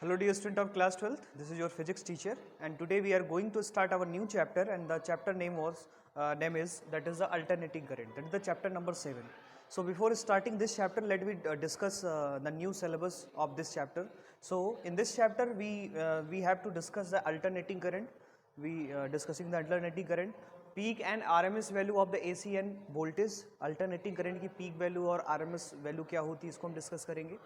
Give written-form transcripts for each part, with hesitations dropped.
Hello dear student of class 12th, this is your physics teacher and today we are going to start our new chapter and the chapter name is the alternating current, that is the chapter number 7. So before starting this chapter, let me discuss the new syllabus of this chapter. So in this chapter we have to discuss the alternating current, discussing the alternating current, peak and RMS value of the AC and voltage, alternating current की peak value और RMS value क्या होती है इसको हम discuss करेंगे.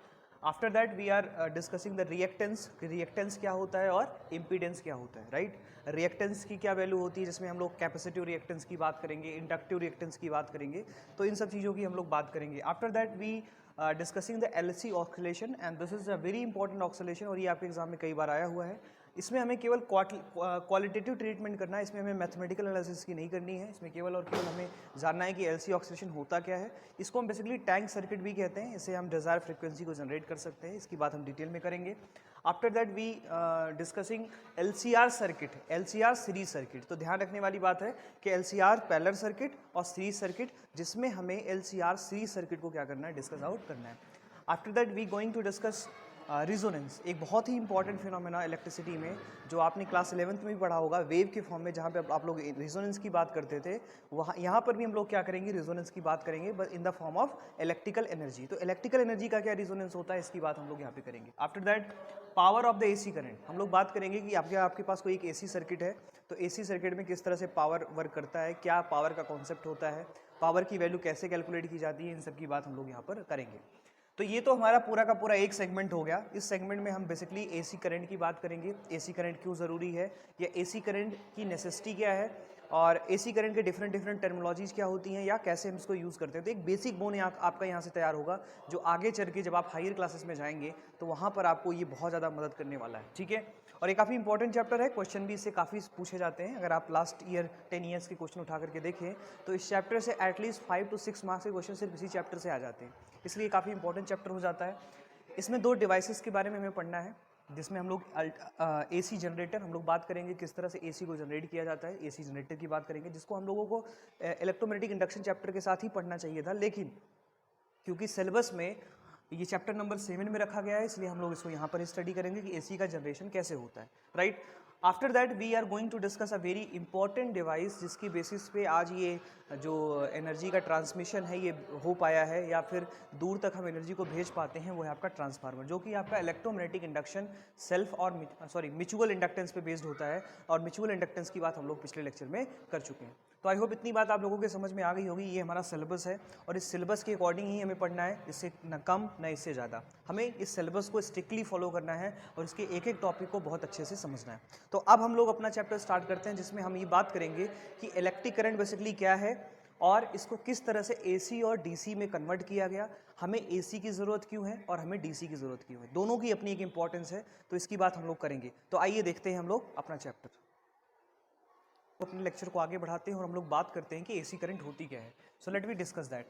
After that we are discussing the reactance क्या होता है और इम्पीडेंस क्या होता है, राइट. रिएक्टेंस की क्या वैल्यू होती है जिसमें हम लोग कैपेसिटिव रिएक्टेंस की बात करेंगे, इंडक्टिव रिएक्टेंस की बात करेंगे, तो इन सब चीज़ों की हम लोग बात करेंगे. After that we discussing the LC oscillation and this is a very important oscillation और ये आपके एग्जाम में कई बार आया हुआ है. इसमें हमें केवल क्वालिटेटिव ट्रीटमेंट करना है, इसमें हमें मैथमेटिकल एनालिसिस की नहीं करनी है. इसमें केवल और केवल हमें जानना है कि LC ऑक्सीलेशन होता क्या है. इसको हम बेसिकली टैंक सर्किट भी कहते हैं. इसे हम डिजायर फ्रीक्वेंसी को जनरेट कर सकते हैं, इसकी बात हम डिटेल में करेंगे. After that we discussing LCR circuit, LCR series circuit. तो ध्यान रखने वाली बात है कि LCR पैरेलल सर्किट और सीरीज सर्किट, जिसमें हमें LCR सीरीज सर्किट को क्या करना है, डिस्कस आउट करना है. After that we going to discuss resonance, एक बहुत ही इंपॉर्टेंट फिनोमेना इलेक्ट्रिसिटी में जो आपने क्लास 11th में भी पढ़ा होगा, वेव के फॉर्म में, जहाँ पे आप लोग रिजोनेंस की बात करते थे, वहाँ यहाँ पर भी हम लोग क्या करेंगे, रिजोनेंस की बात करेंगे, but in the form of electrical energy. तो इलेक्ट्रिकल एनर्जी का क्या रिजोनेंस होता है, इसकी बात हम लोग यहाँ पे करेंगे. After that power of the AC current, हम लोग बात करेंगे कि आपके पास कोई एक AC सर्किट है, तो AC सर्किट में किस तरह से पावर वर्क करता है, क्या पावर का कॉन्सेप्ट होता है, पावर की वैल्यू कैसे कैलकुलेट की जाती है, इन सब की बात हम लोग यहाँ पर करेंगे. तो ये तो हमारा पूरा का पूरा एक सेगमेंट हो गया. इस सेगमेंट में हम बेसिकली AC करंट की बात करेंगे, AC करंट क्यों ज़रूरी है, या AC करंट की नेसेसिटी क्या है, और AC करंट के डिफरेंट टर्मिनोलॉजीज क्या होती हैं, या कैसे हम इसको यूज़ करते हैं. तो एक बेसिक बोन आपका यहाँ से तैयार होगा, जो आगे चल के जब आप हायर क्लासेस में जाएंगे तो वहाँ पर आपको ये बहुत ज़्यादा मदद करने वाला है, ठीक है. और ये काफ़ी इंपॉर्टेंट चैप्टर है, क्वेश्चन भी इससे काफ़ी पूछे जाते हैं. अगर आप लास्ट ईयर 10 ईयर्स के क्वेश्चन उठा करके देखें तो इस चैप्टर से एटलीस्ट 5 to 6 मार्क्स के क्वेश्चन सिर्फ इसी चैप्टर से आ जाते हैं, इसलिए काफ़ी इंपॉर्टेंट चैप्टर हो जाता है. इसमें दो डिवाइसेस के बारे में हमें पढ़ना है, जिसमें हम लोग AC जनरेटर, हम लोग बात करेंगे किस तरह से AC को जनरेट किया जाता है, AC जनरेटर की बात करेंगे, जिसको हम लोगों को इलेक्ट्रोमैग्नेटिक इंडक्शन चैप्टर के साथ ही पढ़ना चाहिए था, लेकिन क्योंकि सिलेबस में ये चैप्टर नंबर 7 में रखा गया है, इसलिए हम लोग इसको यहाँ पर स्टडी करेंगे कि AC का जनरेशन कैसे होता है, right. After that we are going to discuss a very important device, जिसकी बेसिस पे आज ये जो एनर्जी का ट्रांसमिशन है ये हो पाया है, या फिर दूर तक हम एनर्जी को भेज पाते हैं, वो है आपका ट्रांसफार्मर, जो कि आपका इलेक्ट्रोमैग्नेटिक इंडक्शन सेल्फ और म्यूचुअल इंडक्टेंस पे बेस्ड होता है. और म्यूचुअल इंडक्टेंस की बात हम लोग पिछले लेक्चर में कर चुके हैं. तो आई होप इतनी बात आप लोगों के समझ में आ गई होगी. ये हमारा सिलेबस है और इस सिलेबस के अकॉर्डिंग ही हमें पढ़ना है, इससे न कम न इससे ज़्यादा. हमें इस सिलेबस को स्ट्रिक्टली फॉलो करना है और इसके एक एक टॉपिक को बहुत अच्छे से समझना है. तो अब हम लोग अपना चैप्टर स्टार्ट करते हैं, जिसमें हम ये बात करेंगे कि इलेक्ट्रिक करंट बेसिकली क्या है और इसको किस तरह से AC और DC में कन्वर्ट किया गया, हमें AC की ज़रूरत क्यों है और हमें DC की ज़रूरत क्यों है, दोनों की अपनी एक इंपॉर्टेंस है, तो इसकी बात हम लोग करेंगे. तो आइए देखते हैं हम लोग अपना चैप्टर, तो अपने लेक्चर को आगे बढ़ाते हैं और हम लोग बात करते हैं कि AC करंट होती क्या है. So let we discuss that.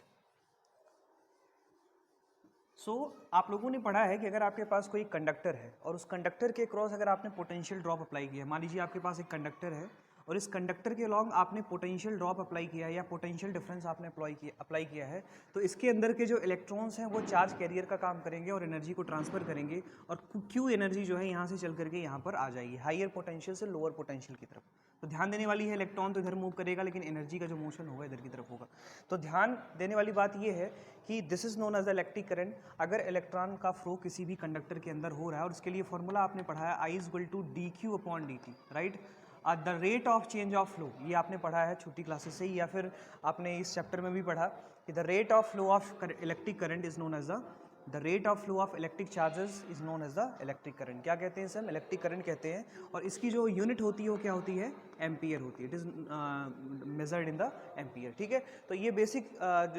So आप लोगों ने पढ़ा है कि अगर आपके पास कोई कंडक्टर है और उस कंडक्टर के क्रॉस अगर आपने पोटेंशियल ड्रॉप अप्लाई किया, मान लीजिए आपके पास एक कंडक्टर है और इस कंडक्टर के अलॉन्ग आपने पोटेंशियल ड्रॉप अप्लाई किया या पोटेंशियल डिफरेंस आपने अप्लाई किया है, तो इसके अंदर के जो इलेक्ट्रॉन्स हैं वो चार्ज कैरियर का काम करेंगे और एनर्जी को ट्रांसफर करेंगे, और क्यू एनर्जी जो है यहाँ से चल करके यहाँ पर आ जाएगी, हायर पोटेंशियल से लोअर पोटेंशियल की तरफ. तो ध्यान देने वाली है, इलेक्ट्रॉन तो इधर मूव करेगा लेकिन एनर्जी का जो मोशन होगा इधर की तरफ होगा. तो ध्यान देने वाली बात यह है कि this is known as the electric current. अगर इलेक्ट्रॉन का फ्लो किसी भी कंडक्टर के अंदर हो रहा है, और उसके लिए फॉर्मूला आपने पढ़ा है I = dq/dt, right. The rate of change of flow, ये आपने पढ़ा है छोटी क्लासेस से ही, या फिर आपने इस चैप्टर में भी पढ़ा कि the rate of flow of electric current is known as the rate of flow of electric charges is known as the electric current. क्या कहते हैं इसे हम, इलेक्ट्रिक करंट कहते हैं, और इसकी जो यूनिट होती है वो क्या होती है, एम्पियर होती है. It is measured in the ampere, ठीक है. तो ये बेसिक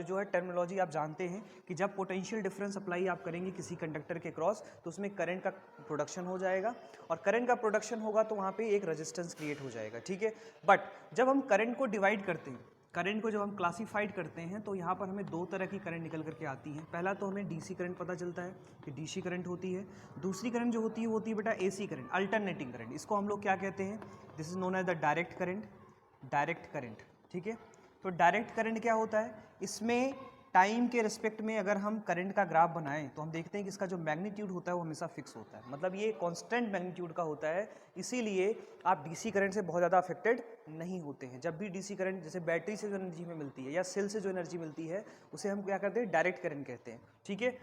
जो है टर्मिनोलॉजी आप जानते हैं कि जब पोटेंशियल डिफरेंस अप्लाई आप करेंगे किसी कंडक्टर के क्रॉस, तो उसमें करंट का प्रोडक्शन हो जाएगा, और करंट का प्रोडक्शन होगा तो वहाँ पे एक रेजिस्टेंस क्रिएट हो जाएगा, ठीक है. बट जब हम करंट को डिवाइड करते हैं, करंट को जब हम क्लासीफाइड करते हैं, तो यहाँ पर हमें दो तरह की करंट निकल करके आती हैं. पहला तो हमें DC करंट पता चलता है कि DC करंट होती है. दूसरी करंट जो होती है वो होती है बेटा AC करंट, अल्टरनेटिंग करंट. इसको हम लोग क्या कहते हैं, this is known as the direct current, ठीक है. तो डायरेक्ट करंट क्या होता है, इसमें टाइम के रिस्पेक्ट में अगर हम करंट का ग्राफ बनाएं तो हम देखते हैं कि इसका जो मैग्नीट्यूड होता है वो हमेशा फिक्स होता है, मतलब ये कांस्टेंट मैग्नीट्यूड का होता है। इसीलिए आप डीसी करंट से बहुत ज़्यादा अफेक्टेड नहीं होते हैं। जब भी डीसी करंट जैसे बैटरी से जो एनर्जी हमें मिलती है या सेल से जो एनर्जी मिलती है उसे हम क्या करते हैं, डायरेक्ट करंट कहते हैं। ठीक है,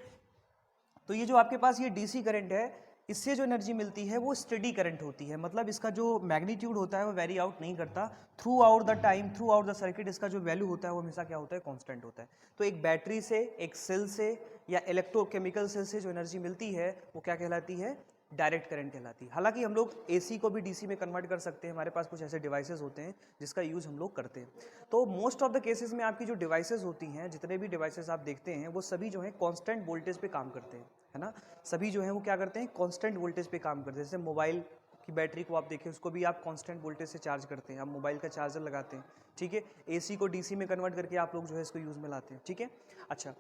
तो ये जो आपके पास ये डीसी करंट है, इससे जो एनर्जी मिलती है वो स्टेडी करंट होती है, मतलब इसका जो मैग्नीट्यूड होता है वो वेरी आउट नहीं करता through out the time, through out the circuit. इसका जो वैल्यू होता है वो हमेशा क्या होता है, कांस्टेंट होता है। तो एक बैटरी से, एक सेल से या इलेक्ट्रोकेमिकल सेल से जो एनर्जी मिलती है वो क्या कहलाती है, डायरेक्ट करंट कहलाती है। हालांकि हम लोग एसी को भी डीसी में कन्वर्ट कर सकते हैं, हमारे पास कुछ ऐसे डिवाइसेस होते हैं जिसका यूज़ हम लोग करते हैं। तो मोस्ट ऑफ द केसेस में आपकी जो डिवाइसेस होती हैं, जितने भी डिवाइसेस आप देखते हैं वो सभी जो है कांस्टेंट वोल्टेज पे काम करते हैं, है ना। सभी जो है वो क्या करते हैं, कांस्टेंट वोल्टेज पे काम करते हैं। जैसे मोबाइल की बैटरी को आप देखें, उसको भी आप कांस्टेंट वोल्टेज से चार्ज करते हैं, आप मोबाइल का चार्जर लगाते हैं। ठीक है, एसी को डीसी में कन्वर्ट करके आप लोग जो है इसको यूज़ में लाते हैं। ठीक है, अच्छा,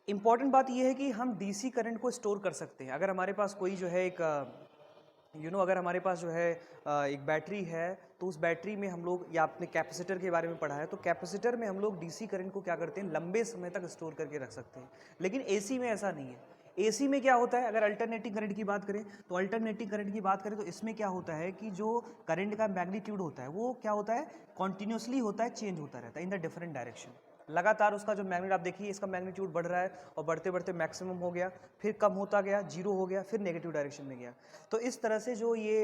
इंपॉर्टेंट बात यह है कि हम डीसी करंट को स्टोर कर सकते हैं। अगर हमारे पास कोई जो है एक अगर हमारे पास जो है एक बैटरी है, तो उस बैटरी में हम लोग, या आपने कैपेसिटर के बारे में पढ़ा है, तो कैपेसिटर में हम लोग डीसी करंट को क्या करते हैं, लंबे समय तक स्टोर करके रख सकते हैं। लेकिन एसी में ऐसा नहीं है। एसी में क्या होता है, अगर अल्टरनेटिंग करंट की बात करें तो अल्टरनेटिंग करंट की बात करें तो इसमें क्या होता है कि जो करंट का मैग्नीट्यूड होता है वो क्या होता है, कॉन्टिन्यूसली होता है, चेंज होता रहता है इन द डिफरेंट डायरेक्शन। लगातार उसका जो मैग्नीट्यूड, आप देखिए इसका मैग्नीट्यूड बढ़ रहा है और बढ़ते बढ़ते मैक्सिमम हो गया, फिर कम होता गया, जीरो हो गया, फिर नेगेटिव डायरेक्शन में गया। तो इस तरह से जो ये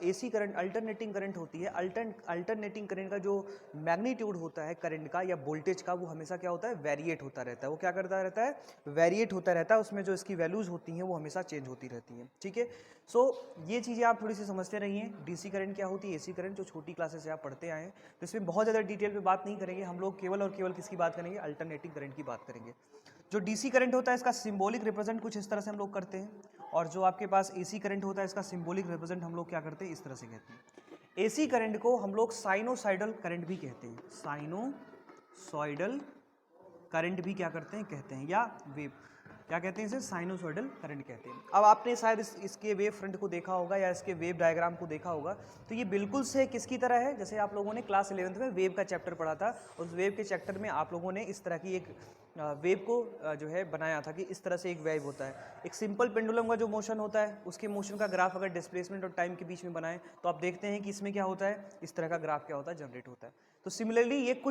एसी करंट, अल्टरनेटिंग करंट होती है, अल्टरनेटिंग करंट का जो मैग्नीट्यूड होता है करंट का या वोल्टेज का, वो हमेशा क्या होता है, वेरिएट होता रहता है। वो क्या करता रहता है, वेरिएट होता रहता है। उसमें जो इसकी वैल्यूज होती हैं वो हमेशा चेंज होती रहती हैं। ठीक है, सो ये चीज़ें आप थोड़ी सी समझते रहिए। डीसी करंट क्या होती है, एसी करंट, जो छोटी क्लासेस से आप पढ़ते आए हैं। तो इसमें बहुत ज़्यादा डिटेल पे बात नहीं करेंगे हम लोग, केवल और केवल किसकी बात करेंगे, अल्टरनेटिंग करंट की बात करेंगे। जो डीसी करंट होता है इसका सिंबॉलिक रिप्रेजेंट कुछ इस तरह से हम लोग करते हैं, और जो आपके पास एसी करंट होता है इसका सिंबॉलिक रिप्रेजेंट हम लोग क्या करते हैं, इस तरह से कहते हैं। एसी करंट को हम लोग साइनोसाइडल करंट भी कहते हैं, साइनोसॉइडल करंट भी क्या करते हैं, कहते हैं, या वेव, क्या कहते हैं इसे, साइनोसॉइडल करंट कहते हैं। अब आपने शायद इसके वेव फ्रंट को देखा होगा या इसके वेव डायग्राम को देखा होगा, तो ये बिल्कुल से किसकी तरह है, जैसे आप लोगों ने क्लास 11th में वेव का चैप्टर पढ़ा था। उस वेव के चैप्टर में आप लोगों ने इस तरह की एक वेव को जो है बनाया था कि इस तरह से एक वेव होता है। एक सिंपल पेंडुलम का जो मोशन होता है उसके मोशन का ग्राफ अगर डिस्प्लेसमेंट और टाइम के बीच में बनाएं तो आप देखते हैं कि इसमें क्या होता है, इस तरह का ग्राफ क्या होता है, जनरेट होता है। तो सिमिलरली ये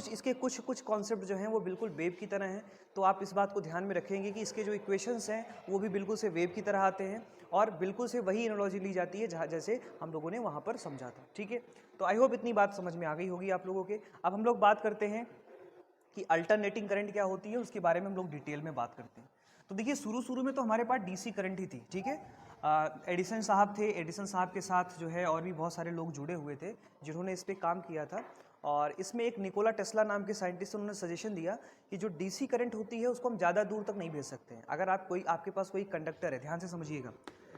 इसके कुछ कॉन्सेप्ट जो हैं वो बिल्कुल वेव की तरह हैं। तो आप इस बात को ध्यान में रखेंगे कि इसके जो इक्वेशंस हैं वो भी बिल्कुल से वेव की तरह आते हैं और बिल्कुल से वही एनालॉजी ली जाती है जहाँ जैसे हम लोगों ने वहाँ पर समझा था। ठीक है, तो आई होप इतनी बात समझ में आ गई होगी आप लोगों के। अब हम लोग बात करते हैं कि अल्टरनेटिंग करंट क्या होती है, उसके बारे में हम लोग डिटेल में बात करते हैं। तो देखिए शुरू में तो हमारे पास डीसी करंट ही थी। ठीक है, एडिसन साहब थे, एडिसन साहब के साथ जो है और भी बहुत सारे लोग जुड़े हुए थे जिन्होंने इस पर काम किया था। और इसमें एक निकोला टेस्ला नाम के साइंटिस्ट, उन्होंने सजेशन दिया कि जो डीसी करंट होती है उसको हम ज़्यादा दूर तक नहीं भेज सकते हैं। अगर आपके पास कोई कंडक्टर है, ध्यान से समझिएगा,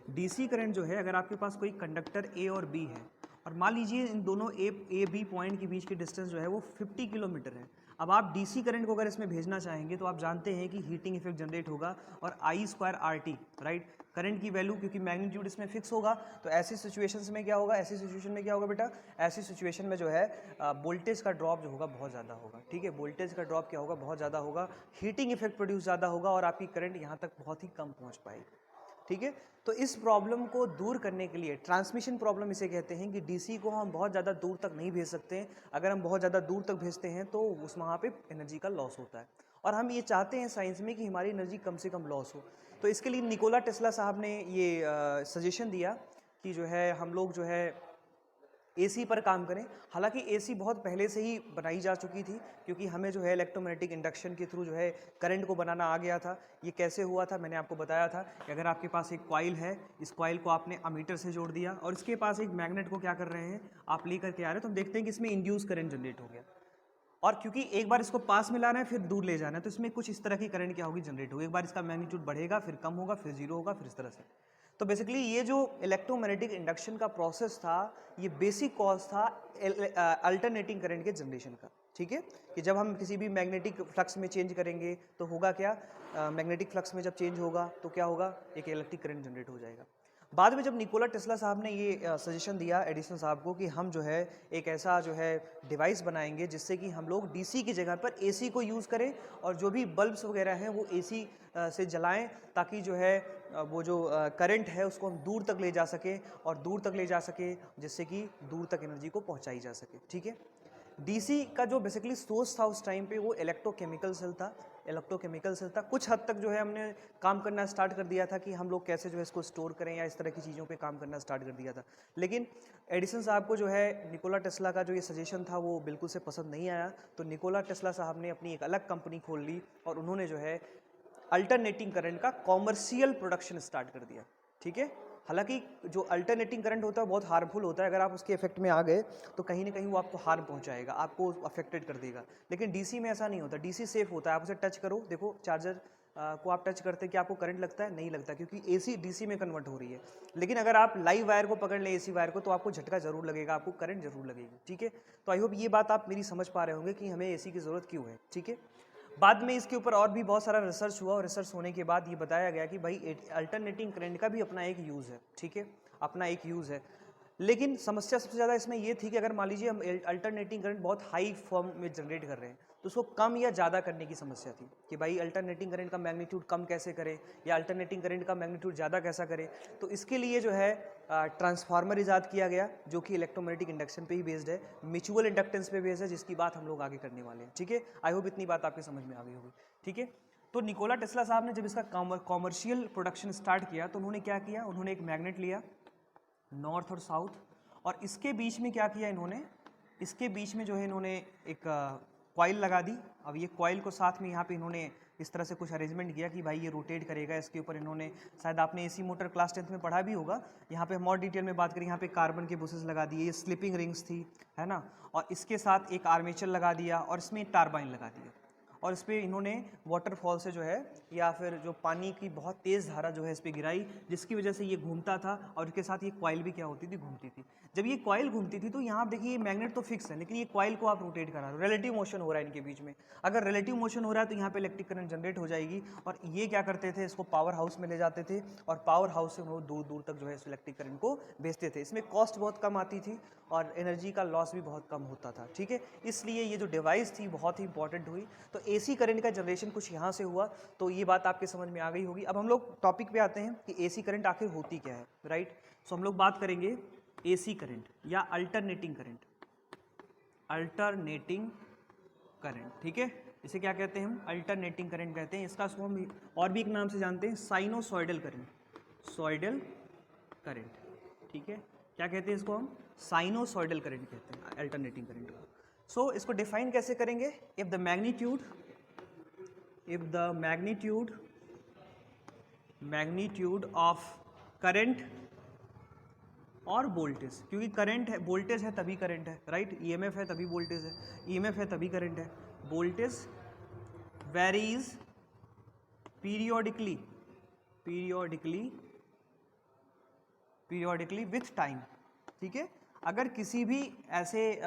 डीसी करंट जो है, अगर आपके पास कोई कंडक्टर ए और बी है और मान लीजिए इन दोनों ए बी पॉइंट के बीच की डिस्टेंस जो है वो 50 किलोमीटर है। अब आप डीसी करंट को अगर इसमें भेजना चाहेंगे तो आप जानते हैं कि हीटिंग इफेक्ट जनरेट होगा और I²RT, राइट, करंट की वैल्यू, क्योंकि मैग्नीट्यूड इसमें फिक्स होगा। तो ऐसी सिचुएशंस में क्या होगा, बेटा, ऐसी सिचुएशन में जो है वोल्टेज का ड्रॉप जो होगा बहुत ज़्यादा होगा। ठीक है, वोल्टेज का ड्रॉप क्या होगा, बहुत ज़्यादा होगा, हीटिंग इफेक्ट प्रोड्यूस ज़्यादा होगा और आपकी करंट यहाँ तक बहुत ही कम पहुँच पाएगी। ठीक है, तो इस प्रॉब्लम को दूर करने के लिए, ट्रांसमिशन प्रॉब्लम इसे कहते हैं, कि डीसी को हम बहुत ज़्यादा दूर तक नहीं भेज सकते हैं। अगर हम बहुत ज़्यादा दूर तक भेजते हैं तो उस वहाँ पे एनर्जी का लॉस होता है और हम ये चाहते हैं साइंस में कि हमारी एनर्जी कम से कम लॉस हो। तो इसके लिए निकोला टेस्ला साहब ने ये सजेशन दिया कि जो है हम लोग जो है एसी पर काम करें। हालांकि एसी बहुत पहले से ही बनाई जा चुकी थी, क्योंकि हमें जो है इलेक्ट्रोमैग्नेटिक इंडक्शन के थ्रू जो है करंट को बनाना आ गया था। ये कैसे हुआ था, मैंने आपको बताया था कि अगर आपके पास एक कॉइल है, इस कॉइल को आपने अमीटर से जोड़ दिया और इसके पास एक मैग्नेट को क्या कर रहे हैं, आप लेकर के आ रहे हैं, तो हम देखते हैं कि इसमें इंड्यूस करंट जनरेट हो गया। और क्योंकि एक बार इसको पास में लाना है फिर दूर ले जाना है, तो इसमें कुछ इस तरह की करंट क्या होगी, जनरेट होगी। एक बार इसका मैग्नीट्यूड बढ़ेगा, फिर कम होगा, फिर जीरो होगा, फिर इस तरह से। तो बेसिकली ये जो इलेक्ट्रोमैग्नेटिक इंडक्शन का प्रोसेस था, ये बेसिक कॉज था अल्टरनेटिंग करंट के जनरेशन का। ठीक है, कि जब हम किसी भी मैग्नेटिक फ्लक्स में चेंज करेंगे तो होगा क्या, मैग्नेटिक फ्लक्स में जब चेंज होगा तो क्या होगा, एक इलेक्ट्रिक करंट जनरेट हो जाएगा। बाद में जब निकोला टेस्ला साहब ने ये सजेशन दिया एडिसन साहब को कि हम जो है एक ऐसा जो है डिवाइस बनाएंगे जिससे कि हम लोग डीसी की जगह पर एसी को यूज़ करें और जो भी बल्ब्स वगैरह हैं वो एसी से जलाएं, ताकि जो है वो जो करंट है उसको हम दूर तक ले जा सकें और दूर तक ले जा सके जिससे कि दूर तक एनर्जी को पहुंचाई जा सके। ठीक है, डीसी का जो बेसिकली सोर्स था उस टाइम पे वो इलेक्ट्रोकेमिकल सेल था। इलेक्ट्रोकेमिकल सेल था। कुछ हद तक जो है हमने काम करना स्टार्ट कर दिया था कि हम लोग कैसे जो है इसको स्टोर करें या इस तरह की चीज़ों पे काम करना स्टार्ट कर दिया था। लेकिन एडिसन साहब को जो है निकोला टेस्ला का जो ये सजेशन था वो बिल्कुल से पसंद नहीं आया, तो निकोला टेस्ला साहब ने अपनी एक अलग कंपनी खोल ली और उन्होंने जो है अल्टरनेटिंग करंट का कॉमर्शियल प्रोडक्शन स्टार्ट कर दिया। ठीक है, हालांकि जो अल्टरनेटिंग करंट होता है बहुत हार्मफुल होता है, अगर आप उसके इफेक्ट में आ गए तो कहीं ना कहीं वो आपको हार्म पहुंचाएगा, आपको अफेक्टेड कर देगा। लेकिन डीसी में ऐसा नहीं होता, डीसी सेफ होता है। आप उसे टच करो, देखो चार्जर को आप टच करते हैं, क्या आपको करंट लगता है? नहीं लगता, क्योंकि एसी डीसी में कन्वर्ट हो रही है। लेकिन अगर आप लाइव वायर को पकड़ लें, एसी वायर को, तो आपको झटका जरूर लगेगा, आपको करंट जरूर लगेगी। ठीक है, तो आई होप ये बात आप मेरी समझ पा रहे होंगे कि हमें एसी की ज़रूरत क्यों है। ठीक है, बाद में इसके ऊपर और भी बहुत सारा रिसर्च हुआ और रिसर्च होने के बाद ये बताया गया कि भाई अल्टरनेटिंग करंट का भी अपना एक यूज़ है। ठीक है, अपना एक यूज़ है। लेकिन समस्या सबसे ज़्यादा इसमें ये थी कि अगर मान लीजिए हम अल्टरनेटिंग करंट बहुत हाई फॉर्म में जनरेट कर रहे हैं तो उसको कम या ज़्यादा करने की समस्या थी कि भाई अल्टरनेटिंग करंट का मैग्नीट्यूड कम कैसे करें या अल्टरनेटिंग करंट का मैग्नीट्यूड ज़्यादा कैसा करें। तो इसके लिए जो है ट्रांसफार्मर ईजाद किया गया जो कि इलेक्ट्रोमैग्नेटिक इंडक्शन पे ही बेस्ड है, म्यूचुअल इंडक्टेंस पे बेस्ड है, जिसकी बात हम लोग आगे करने वाले हैं। ठीक है, आई होप इतनी बात आपकी समझ में आ गई होगी। ठीक है, तो निकोला टेस्ला साहब ने जब इसका कॉमर्शियल प्रोडक्शन स्टार्ट किया तो उन्होंने क्या किया, उन्होंने एक मैग्नेट लिया नॉर्थ और साउथ, और इसके बीच में क्या किया इन्होंने, इसके बीच में जो है इन्होंने एक कॉइल लगा दी। अब ये कॉइल को साथ में यहाँ पे इन्होंने इस तरह से कुछ अरेंजमेंट किया कि भाई ये रोटेट करेगा। इसके ऊपर इन्होंने, शायद आपने एसी मोटर क्लास 10th में पढ़ा भी होगा, यहाँ पे हम और डिटेल में बात करें, यहाँ पे कार्बन के बुसेस लगा दिए, ये स्लिपिंग रिंग्स थी, है ना, और इसके साथ एक आर्मेचर लगा दिया और इसमें टारबाइन लगा दिया और इस पर इन्होंने वाटरफॉल से जो है या फिर जो पानी की बहुत तेज़ धारा जो है इस पर गिराई, जिसकी वजह से ये घूमता था और इसके साथ ये कॉइल भी क्या होती थी, घूमती थी। जब ये कॉइल घूमती थी तो यहाँ आप देखिए ये मैग्नेट तो फिक्स है, लेकिन ये कॉइल को आप रोटेट करा रहे हो, रिलेटिव मोशन हो रहा है इनके बीच में। अगर रिलेटिव मोशन हो रहा है तो यहाँ पे इलेक्ट्रिक करंट जनरेट हो जाएगी और ये क्या करते थे, इसको पावर हाउस में ले जाते थे और पावर हाउस से वो दूर दूर तक जो है इस इलेक्ट्रिक करंट को भेजते थे। इसमें कॉस्ट बहुत कम आती थी और एनर्जी का लॉस भी बहुत कम होता था। ठीक है, इसलिए ये जो डिवाइस थी बहुत ही इंपॉर्टेंट हुई। तो एसी करंट का जनरेशन कुछ यहाँ से हुआ, तो ये बात आपके समझ में आ गई होगी। अब हम लोग टॉपिक पे आते हैं कि एसी करंट आखिर होती क्या है, राइट। सो हम लोग बात करेंगे एसी करंट या अल्टरनेटिंग करंट, अल्टरनेटिंग करंट। ठीक है, इसे क्या कहते हैं हम, अल्टरनेटिंग करंट कहते हैं। इसका हम और भी एक नाम से जानते हैं, साइनोसॉइडल करंट, सॉइडल करंट। ठीक है, क्या कहते हैं इसको हम, साइनोसॉइडल करंट कहते हैं अल्टरनेटिंग करंट को। सो इसको डिफाइन कैसे करेंगे, if the magnitude of current और वोल्टेज, क्योंकि करंट है, वोल्टेज है तभी करंट है, राइट, ईएमएफ है तभी वोल्टेज है, ईएमएफ है तभी करंट है। Voltage varies periodically with time. ठीक है, अगर किसी भी ऐसे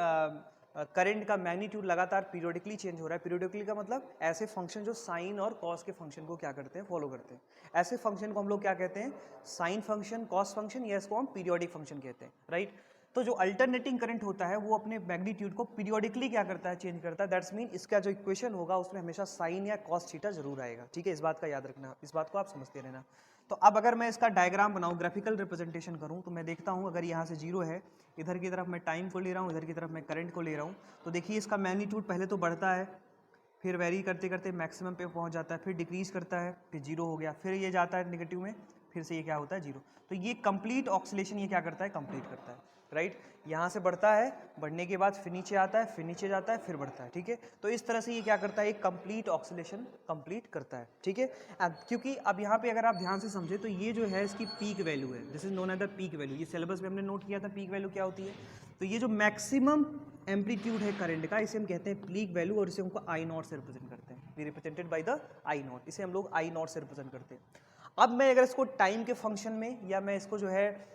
करंट का मैग्नीट्यूड लगातार पीरियोडिकली चेंज हो रहा है, पीरियोडिकली का मतलब ऐसे फंक्शन जो साइन और कॉस के फंक्शन को क्या करते हैं, फॉलो करते हैं, ऐसे फंक्शन को हम लोग क्या कहते हैं, साइन फंक्शन, कॉस फंक्शन, या इसको हम पीरियोडिक फंक्शन कहते हैं, राइट। तो जो अल्टरनेटिंग करंट होता है वो अपने मैग्नीट्यूड को पीरियोडिकली क्या करता है, चेंज करता है। दैट्स मीन इसका जो इक्वेशन होगा उसमें हमेशा साइन या कॉस थीटा जरूर आएगा। ठीक है, इस बात का याद रखना, इस बात को आप समझते रहना। तो अब अगर मैं इसका डायग्राम बनाऊं, ग्राफिकल रिप्रेजेंटेशन करूं, तो मैं देखता हूं अगर यहाँ से जीरो है, इधर की तरफ मैं टाइम को ले रहा हूँ, इधर की तरफ मैं करंट को ले रहा हूँ, तो देखिए इसका मैग्नीट्यूड पहले तो बढ़ता है, फिर वेरी करते करते मैक्सिमम पे पहुँच जाता है, फिर डिक्रीज करता है, फिर जीरो हो गया, फिर ये जाता है नेगेटिव में, फिर से ये क्या होता है, जीरो। तो ये कंप्लीट ऑक्सीलेशन ये क्या करता है, कंप्लीट करता है, राइट। यहाँ से बढ़ता है, बढ़ने के बाद फिर नीचे आता है, फिर नीचे जाता है, फिर बढ़ता है। ठीक है, तो इस तरह से ये क्या करता है, एक कंप्लीट ऑक्सीलेशन कंप्लीट करता है। ठीक है, क्योंकि अब यहाँ पे अगर आप ध्यान से समझे तो ये जो है इसकी पीक वैल्यू है, this is known as the peak value. ये सिलेबस में हमने नोट किया था पीक वैल्यू क्या होती है। तो ये जो मैक्सिमम एम्पलीट्यूड है करंट का, इसे हम कहते हैं पीक वैल्यू और इसे हमको आई नॉट से रिप्रेजेंट करते हैं, we represented by the I naught, इसे हम लोग आई नॉट से रिप्रेजेंट करते हैं। अब मैं अगर इसको टाइम के फंक्शन में या मैं इसको जो है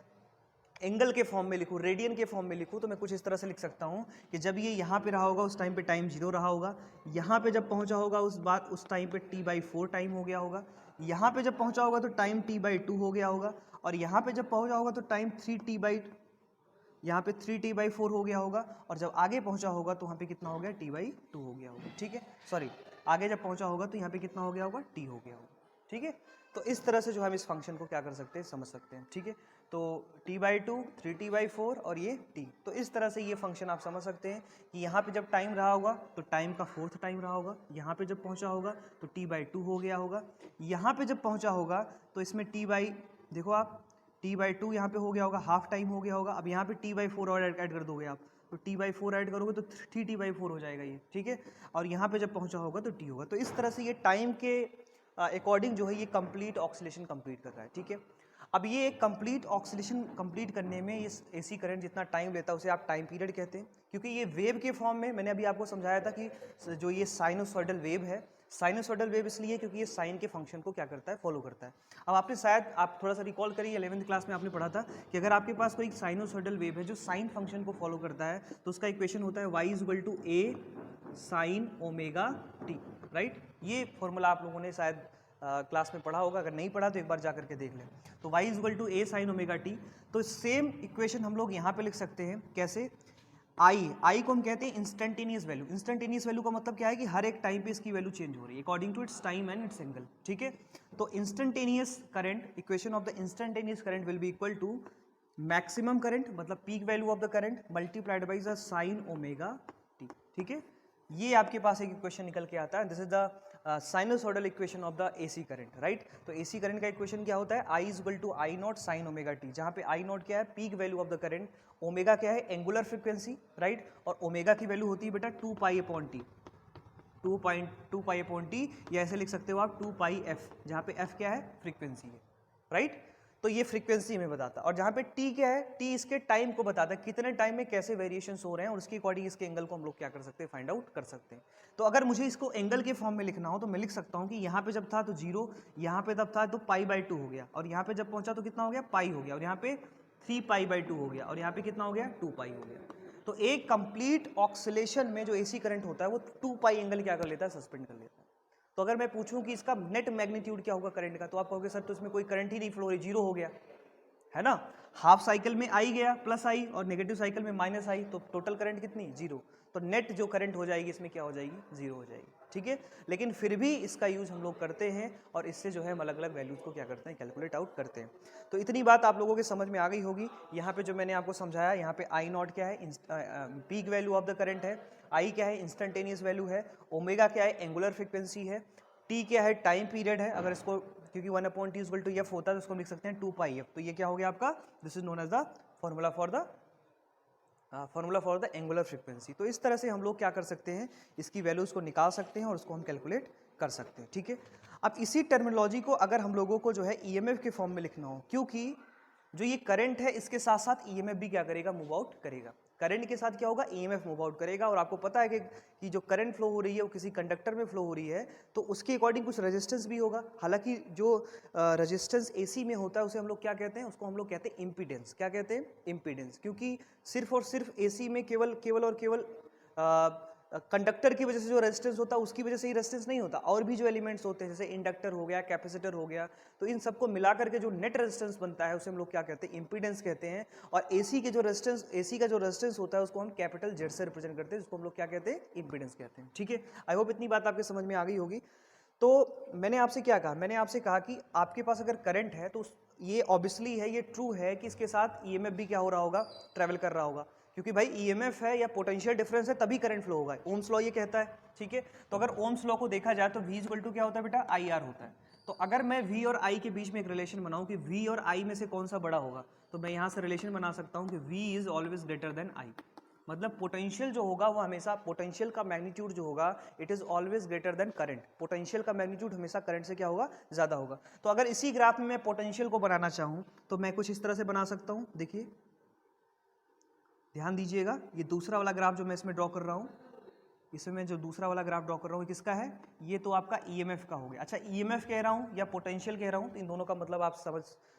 एंगल के फॉर्म में लिखूँ, रेडियन के फॉर्म में लिखूँ, तो मैं कुछ इस तरह से लिख सकता हूँ कि जब ये यहाँ पे रहा होगा उस टाइम पे टाइम जीरो रहा होगा, यहाँ पे जब पहुँचा होगा उस टाइम पे t/4 टाइम हो गया होगा, यहाँ पे जब पहुँचा होगा तो टाइम t/2 हो गया होगा, और यहाँ पे जब पहुँचा होगा तो टाइम 3t बाई, यहाँ पे 3t/4 हो गया होगा, और जब आगे पहुँचा होगा तो वहाँ पे कितना हो गया, t/2 हो गया होगा, ठीक है। सॉरी, आगे जब पहुँचा होगा तो यहाँ पे कितना हो गया होगा, t हो गया होगा, ठीक है। तो इस तरह से जो हम इस फंक्शन को क्या कर सकते हैं, समझ सकते हैं, ठीक है। तो t/2, 3t/4 और ये t, तो इस तरह से ये फंक्शन आप समझ सकते हैं कि यहाँ पे जब टाइम रहा होगा तो टाइम का 4th टाइम रहा होगा, यहाँ पे जब पहुँचा होगा तो t/2 हो गया होगा, यहाँ पे जब पहुँचा होगा तो इसमें देखो आप t/2 यहाँ पे हो गया होगा, हाफ टाइम हो गया होगा। अब यहाँ पे t/4 और ऐड कर दोगे आप, तो t/4 ऐड करोगे तो 3t/4 हो जाएगा ये, ठीक है। और यहाँ पे जब पहुँचा होगा तो t होगा। तो इस तरह से ये टाइम के अकॉर्डिंग जो है ये कंप्लीट ऑक्सीलेशन कंप्लीट कर रहा है, ठीक है। अब ये एक कंप्लीट ऑक्सीलेशन कंप्लीट करने में ये एसी करंट जितना टाइम लेता है उसे आप टाइम पीरियड कहते हैं, क्योंकि ये वेव के फॉर्म में, मैंने अभी आपको समझाया था कि जो ये साइनोसॉइडल वेव है, साइनोसॉइडल वेव इसलिए क्योंकि ये साइन के फंक्शन को क्या करता है, फॉलो करता है। अब आपने शायद, आप थोड़ा सा रिकॉल करिए, 11th क्लास में आपने पढ़ा था कि अगर आपके पास कोई साइनोसॉइडल वेव है जो साइन फंक्शन को फॉलो करता है तो उसका इक्वेशन होता है y = a sin omega t, right. ये फॉर्मूला आप लोगों ने शायद क्लास में पढ़ा होगा, अगर नहीं पढ़ा तो एक बार जा करके देख लें। तो y = a sin omega t, तो सेम इक्वेशन हम लोग यहाँ पे लिख सकते हैं, कैसे, आई को हम कहते हैं इंस्टेंटेनियस वैल्यू। इंस्टेंटेनियस वैल्यू का मतलब क्या है कि हर एक टाइम पे इसकी वैल्यू चेंज हो रही है according to its time and its angle, ठीक है। तो instantaneous current, equation of the instantaneous current will be equal to maximum current, मतलब peak value of the current, multiplied by the sine omega t, ठीक है। ये आपके पास एक equation निकल के आता है, this is the sinusoidal equation of the AC current, right. तो एसी करंट का इक्वेशन क्या होता है, I = I0 sin omega t, जहाँ पे I0 क्या है, peak value of the current, omega क्या है, एंगुलर फ्रीक्वेंसी, राइट, और ओमेगा की वैल्यू होती है बेटा 2π/t, 2π/t, या ऐसे लिख सकते हो आप 2πf, जहाँ पे f क्या है, फ्रीक्वेंसी है, राइट। तो ये फ्रीक्वेंसी में बताता है, और जहाँ पे t क्या है, t इसके टाइम को बताता है, कितने टाइम में कैसे वेरिएशंस हो रहे हैं, और उसके अकॉर्डिंग इसके एंगल को हम लोग क्या कर सकते हैं, फाइंड आउट कर सकते हैं। तो अगर मुझे इसको एंगल के फॉर्म में लिखना हो तो मैं लिख सकता हूँ कि यहाँ पे जब था तो 0, यहाँ पे तब था तो π/2 हो गया, और यहाँ पे जब पहुँचा तो कितना हो गया, पाई हो गया, और यहाँ पे 3π/2 हो गया, और यहाँ पे कितना हो गया, 2π हो गया। तो एक कंप्लीट ऑक्सीलेशन में जो एसी करंट होता है वो 2π एंगल क्या कर लेता है, सस्पेंड कर लेता है। तो अगर मैं पूछूं कि इसका नेट मैग्नीट्यूड क्या होगा करंट का, तो आप कहोगे सर तो इसमें कोई करंट ही नहीं फ्लो हो रही, 0 हो गया, है ना। हाफ साइकिल में आई गया प्लस आई, और नेगेटिव साइकिल में माइनस आई, तो टोटल करंट कितनी, 0। तो नेट जो करंट हो जाएगी इसमें क्या हो जाएगी, 0 हो जाएगी, ठीक है। लेकिन फिर भी इसका यूज हम लोग करते हैं, और इससे जो है हम अलग अलग वैल्यूज को क्या करते हैं, कैलकुलेट आउट करते हैं। तो इतनी बात आप लोगों के समझ में आ गई होगी। यहाँ पे जो मैंने आपको समझाया, यहाँ पे I0 क्या है, peak value of the current है, I क्या है, इंस्टेंटेनियस वैल्यू है, ओमेगा क्या है, एंगुलर फ्रीक्वेंसी है, T क्या है, टाइम पीरियड है। अगर इसको, क्योंकि 1/t = f होता है तो इसको लिख सकते हैं 2πf, तो ये क्या हो गया आपका, this is known as the formula for the angular frequency. तो इस तरह से हम लोग क्या कर सकते हैं, इसकी वैल्यूज को निकाल सकते हैं और उसको हम कैलकुलेट कर सकते हैं, ठीक है। अब इसी टर्मिनोलॉजी को अगर हम लोगों को जो है ईएमएफ के फॉर्म में लिखना हो, क्योंकि जो ये करंट है इसके साथ साथ ईएमएफ भी क्या करेगा, मूव आउट करेगा। करंट के साथ क्या होगा, ईएमएफ मूव आउट करेगा, और आपको पता है कि जो करंट फ्लो हो रही है वो किसी कंडक्टर में फ्लो हो रही है, तो उसके अकॉर्डिंग कुछ रेजिस्टेंस भी होगा। हालांकि जो रेजिस्टेंस एसी में होता है उसे हम लोग क्या कहते हैं, उसको हम लोग कहते हैं इम्पीडेंस। क्या कहते हैं, इम्पीडेंस, क्योंकि सिर्फ और सिर्फ एसी में केवल कंडक्टर की वजह से जो रेजिस्टेंस होता है उसकी वजह से ही रेजिस्टेंस नहीं होता, और भी जो एलिमेंट्स होते हैं जैसे इंडक्टर हो गया, कैपेसिटर हो गया, तो इन सबको मिला करके जो नेट रेजिस्टेंस बनता है उसे हम लोग क्या कहते हैं, इंपीडेंस कहते हैं। और एसी का जो रेजिस्टेंस होता है उसको हम कैपिटल जेड से रिप्रेजेंट करते हैं, जिसको हम लोग क्या कहते हैं, इंपीडेंस कहते हैं, ठीक है। आई होप इतनी बात आपके समझ में आ गई होगी। तो मैंने आपसे क्या कहा, मैंने आपसे कहा कि आपके पास अगर करंट है तो ये ऑब्वियसली है, ये ट्रू है कि इसके साथ ईएमएफ भी क्या हो रहा होगा, ट्रैवल कर रहा होगा, क्योंकि भाई ईएमएफ है या पोटेंशियल डिफरेंस है तभी करंट फ्लो होगा। ओम्स लॉ ये कहता है, ठीक है। तो अगर ओम्स लॉ को देखा जाए तो V = क्या होता है बेटा, IR होता है। तो अगर मैं V और I के बीच में एक रिलेशन बनाऊं कि V और I में से कौन सा बड़ा होगा, तो मैं यहाँ से रिलेशन बना सकता हूँ कि V is always greater than I। मतलब पोटेंशियल जो होगा वो हमेशा, पोटेंशियल का मैग्नीट्यूड जो होगा it is always greater than current. Potential का मैग्नीट्यूड हमेशा करंट से क्या होगा, ज्यादा होगा। तो अगर इसी ग्राफ में मैं पोटेंशियल को बनाना चाहूँ तो मैं कुछ इस तरह से बना सकता हूँ। देखिए ध्यान दीजिएगा, ये दूसरा वाला ग्राफ जो मैं इसमें ड्रॉ कर रहा हूँ, इसमें जो दूसरा वाला ग्राफ ड्रॉ कर रहा हूँ किसका है, ये तो आपका ईएमएफ का हो गया। अच्छा ईएमएफ कह रहा हूँ या पोटेंशियल कह रहा हूँ, तो इन दोनों का मतलब आप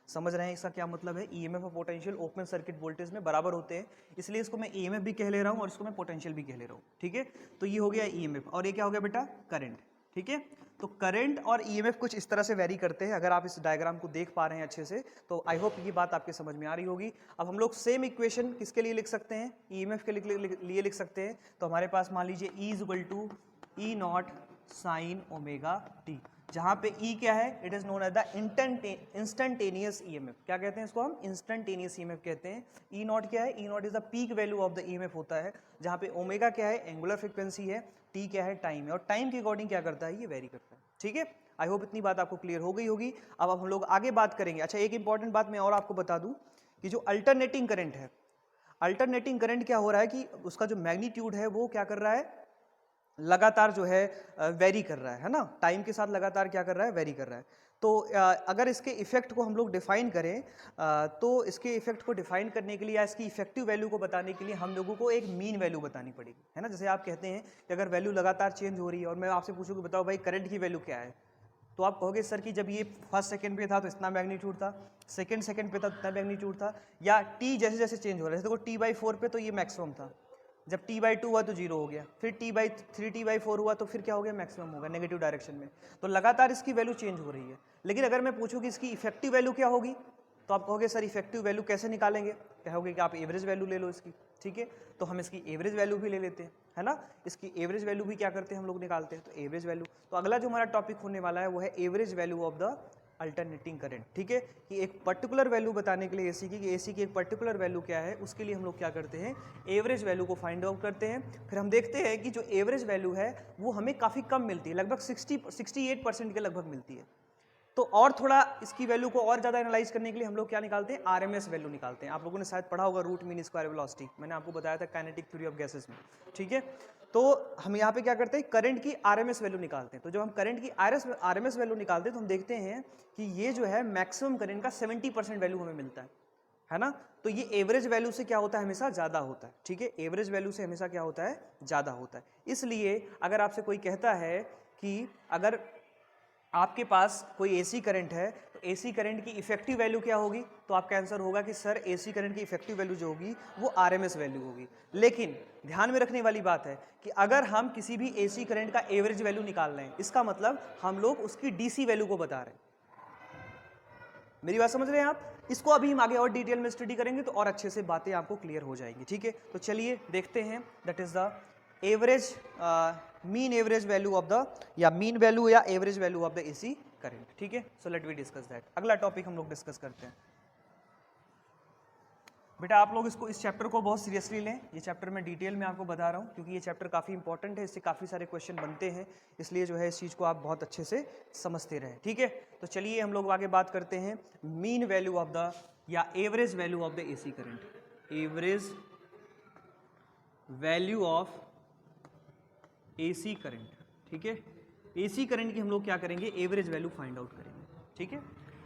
समझ रहे हैं इसका क्या मतलब है। ईएमएफ और पोटेंशियल ओपन सर्किट वोल्टेज में बराबर होते हैं, इसलिए इसको मैं ईएमएफ भी कह ले रहा हूँ और इसको मैं पोटेंशियल भी कह ले रहा हूँ, ठीक है। तो ये हो गया ईएमएफ, और ये क्या हो गया बेटा, करंट, ठीक है। तो करंट और ईएमएफ कुछ इस तरह से वेरी करते हैं। अगर आप इस डायग्राम को देख पा रहे हैं अच्छे से तो आई होप ये बात आपके समझ में आ रही होगी। अब हम लोग सेम इक्वेशन किसके लिए लिख सकते हैं, ईएमएफ के लिए लिख सकते हैं। तो हमारे पास मान लीजिए E is equal to E naught sine omega t, जहाँ पे E क्या है, it is known as the instantaneous EMF. क्या कहते हैं इसको हम, इंस्टेंटेनियस ईएमएफ कहते हैं। E नॉट क्या है, E not is the peak value of the EMF होता है, जहाँ पे ओमेगा क्या है, एंगुलर फ्रीक्वेंसी है, टी क्या है, टाइम है, और टाइम के अकॉर्डिंग क्या करता है, ये वेरी करता है। ठीक है, आई होप इतनी बात आपको क्लियर हो गई होगी। अब हम लोग आगे बात करेंगे। अच्छा, एक इंपॉर्टेंट बात मैं और आपको बता दूं कि जो अल्टरनेटिंग करंट है, अल्टरनेटिंग करंट क्या हो रहा है कि उसका जो मैग्नीट्यूड है वो क्या कर रहा है, लगातार जो है वेरी कर रहा है ना, टाइम के साथ लगातार क्या कर रहा है, वेरी कर रहा है। तो अगर इसके इफेक्ट को हम लोग डिफाइन करें तो इसके इफेक्ट को डिफाइन करने के लिए या इसकी इफेक्टिव वैल्यू को बताने के लिए हम लोगों को एक मीन वैल्यू बतानी पड़ेगी, है ना। जैसे आप कहते हैं कि अगर वैल्यू लगातार चेंज हो रही है और मैं आपसे पूछूं कि बताओ भाई करंट की वैल्यू क्या है, तो आप कहोगे सर कि जब ये फर्स्ट सेकंड पे था तो इतना मैग्नीट्यूड था, सेकंड पे था इतना मैग्नीट्यूड था, या टी जैसे जैसे चेंज हो रहा है। देखो T/4 पे तो ये मैक्सिमम था, जब T/2 हुआ तो 0 हो गया, फिर T/3 T/4 हुआ तो फिर क्या हो गया, मैक्सिमम होगा नेगेटिव डायरेक्शन में। तो लगातार इसकी वैल्यू चेंज हो रही है। लेकिन अगर मैं पूछूं कि इसकी इफेक्टिव वैल्यू क्या होगी, तो आप कहोगे सर इफेक्टिव वैल्यू कैसे निकालेंगे, कहोगे कि आप एवरेज वैल्यू ले लो इसकी। ठीक है, तो हम इसकी एवरेज वैल्यू भी ले लेते हैं, है ना। इसकी एवरेज वैल्यू भी क्या करते हैं हम लोग, निकालते हैं। तो एवरेज वैल्यू, तो अगला जो हमारा टॉपिक होने वाला है वो है average value of the alternating current. ठीक है, कि एक पर्टिकुलर वैल्यू बताने के लिए एसी की, कि एसी की एक पर्टिकुलर वैल्यू क्या है, उसके लिए हम लोग क्या करते हैं, एवरेज वैल्यू को फाइंड आउट करते हैं। फिर हम देखते हैं कि जो एवरेज वैल्यू है वो हमें काफ़ी कम मिलती है, लगभग 68% के लगभग मिलती है। तो और थोड़ा इसकी वैल्यू को और ज़्यादा एनालाइज करने के लिए हम लोग क्या निकालते हैं, आरएमएस वैल्यू निकालते हैं। आप लोगों ने शायद पढ़ा होगा रूट मीन स्क्वायर वेलोसिटी, मैंने आपको बताया था काइनेटिक थ्योरी ऑफ गैसेस में। ठीक है, तो हम यहाँ पे क्या करते हैं, करंट की आरएमएस वैल्यू निकालते हैं। तो जब हम करंट की आरएमएस वैल्यू निकालते हैं तो हम देखते हैं कि ये जो है मैक्सिमम करंट का 70% वैल्यू हमें मिलता है ना। तो ये एवरेज वैल्यू से क्या होता है, हमेशा ज़्यादा होता है। ठीक है, एवरेज वैल्यू से हमेशा क्या होता है, ज़्यादा होता है। इसलिए अगर आपसे कोई कहता है कि अगर आपके पास कोई एसी करंट है तो एसी करंट की इफेक्टिव वैल्यू क्या होगी, तो आपका आंसर होगा कि सर एसी करंट की इफेक्टिव वैल्यू जो होगी वो आरएमएस वैल्यू होगी। लेकिन ध्यान में रखने वाली बात है कि अगर हम किसी भी एसी करंट का एवरेज वैल्यू निकाल रहे हैं, इसका मतलब हम लोग उसकी डीसी वैल्यू को बता रहे हैं। मेरी बात समझ रहे हैं आप, इसको अभी हम आगे और डिटेल में स्टडी करेंगे तो और अच्छे से बातें आपको क्लियर हो जाएंगी। ठीक है, तो चलिए देखते हैं, that is the average mean average value of the, या मीन वैल्यू या average value of the AC current. ठीक है, so let we discuss that. अगला टॉपिक हम लोग डिस्कस करते हैं। बेटा आप लोग इसको, इस चैप्टर को बहुत सीरियसली लें। ये चैप्टर मैं डिटेल में आपको बता रहा हूँ क्योंकि ये चैप्टर काफ़ी इंपॉर्टेंट है, इससे काफ़ी सारे क्वेश्चन बनते हैं, इसलिए जो है इस चीज़ को आप बहुत अच्छे से समझते रहें। ठीक है, तो चलिए हम लोग आगे बात करते हैं मीन वैल्यू ऑफ द, या average value of the AC current. Average value of AC current. ठीक है, एसी करंट की हम लोग क्या करेंगे, एवरेज वैल्यू फाइंड आउट करेंगे। ठीक है,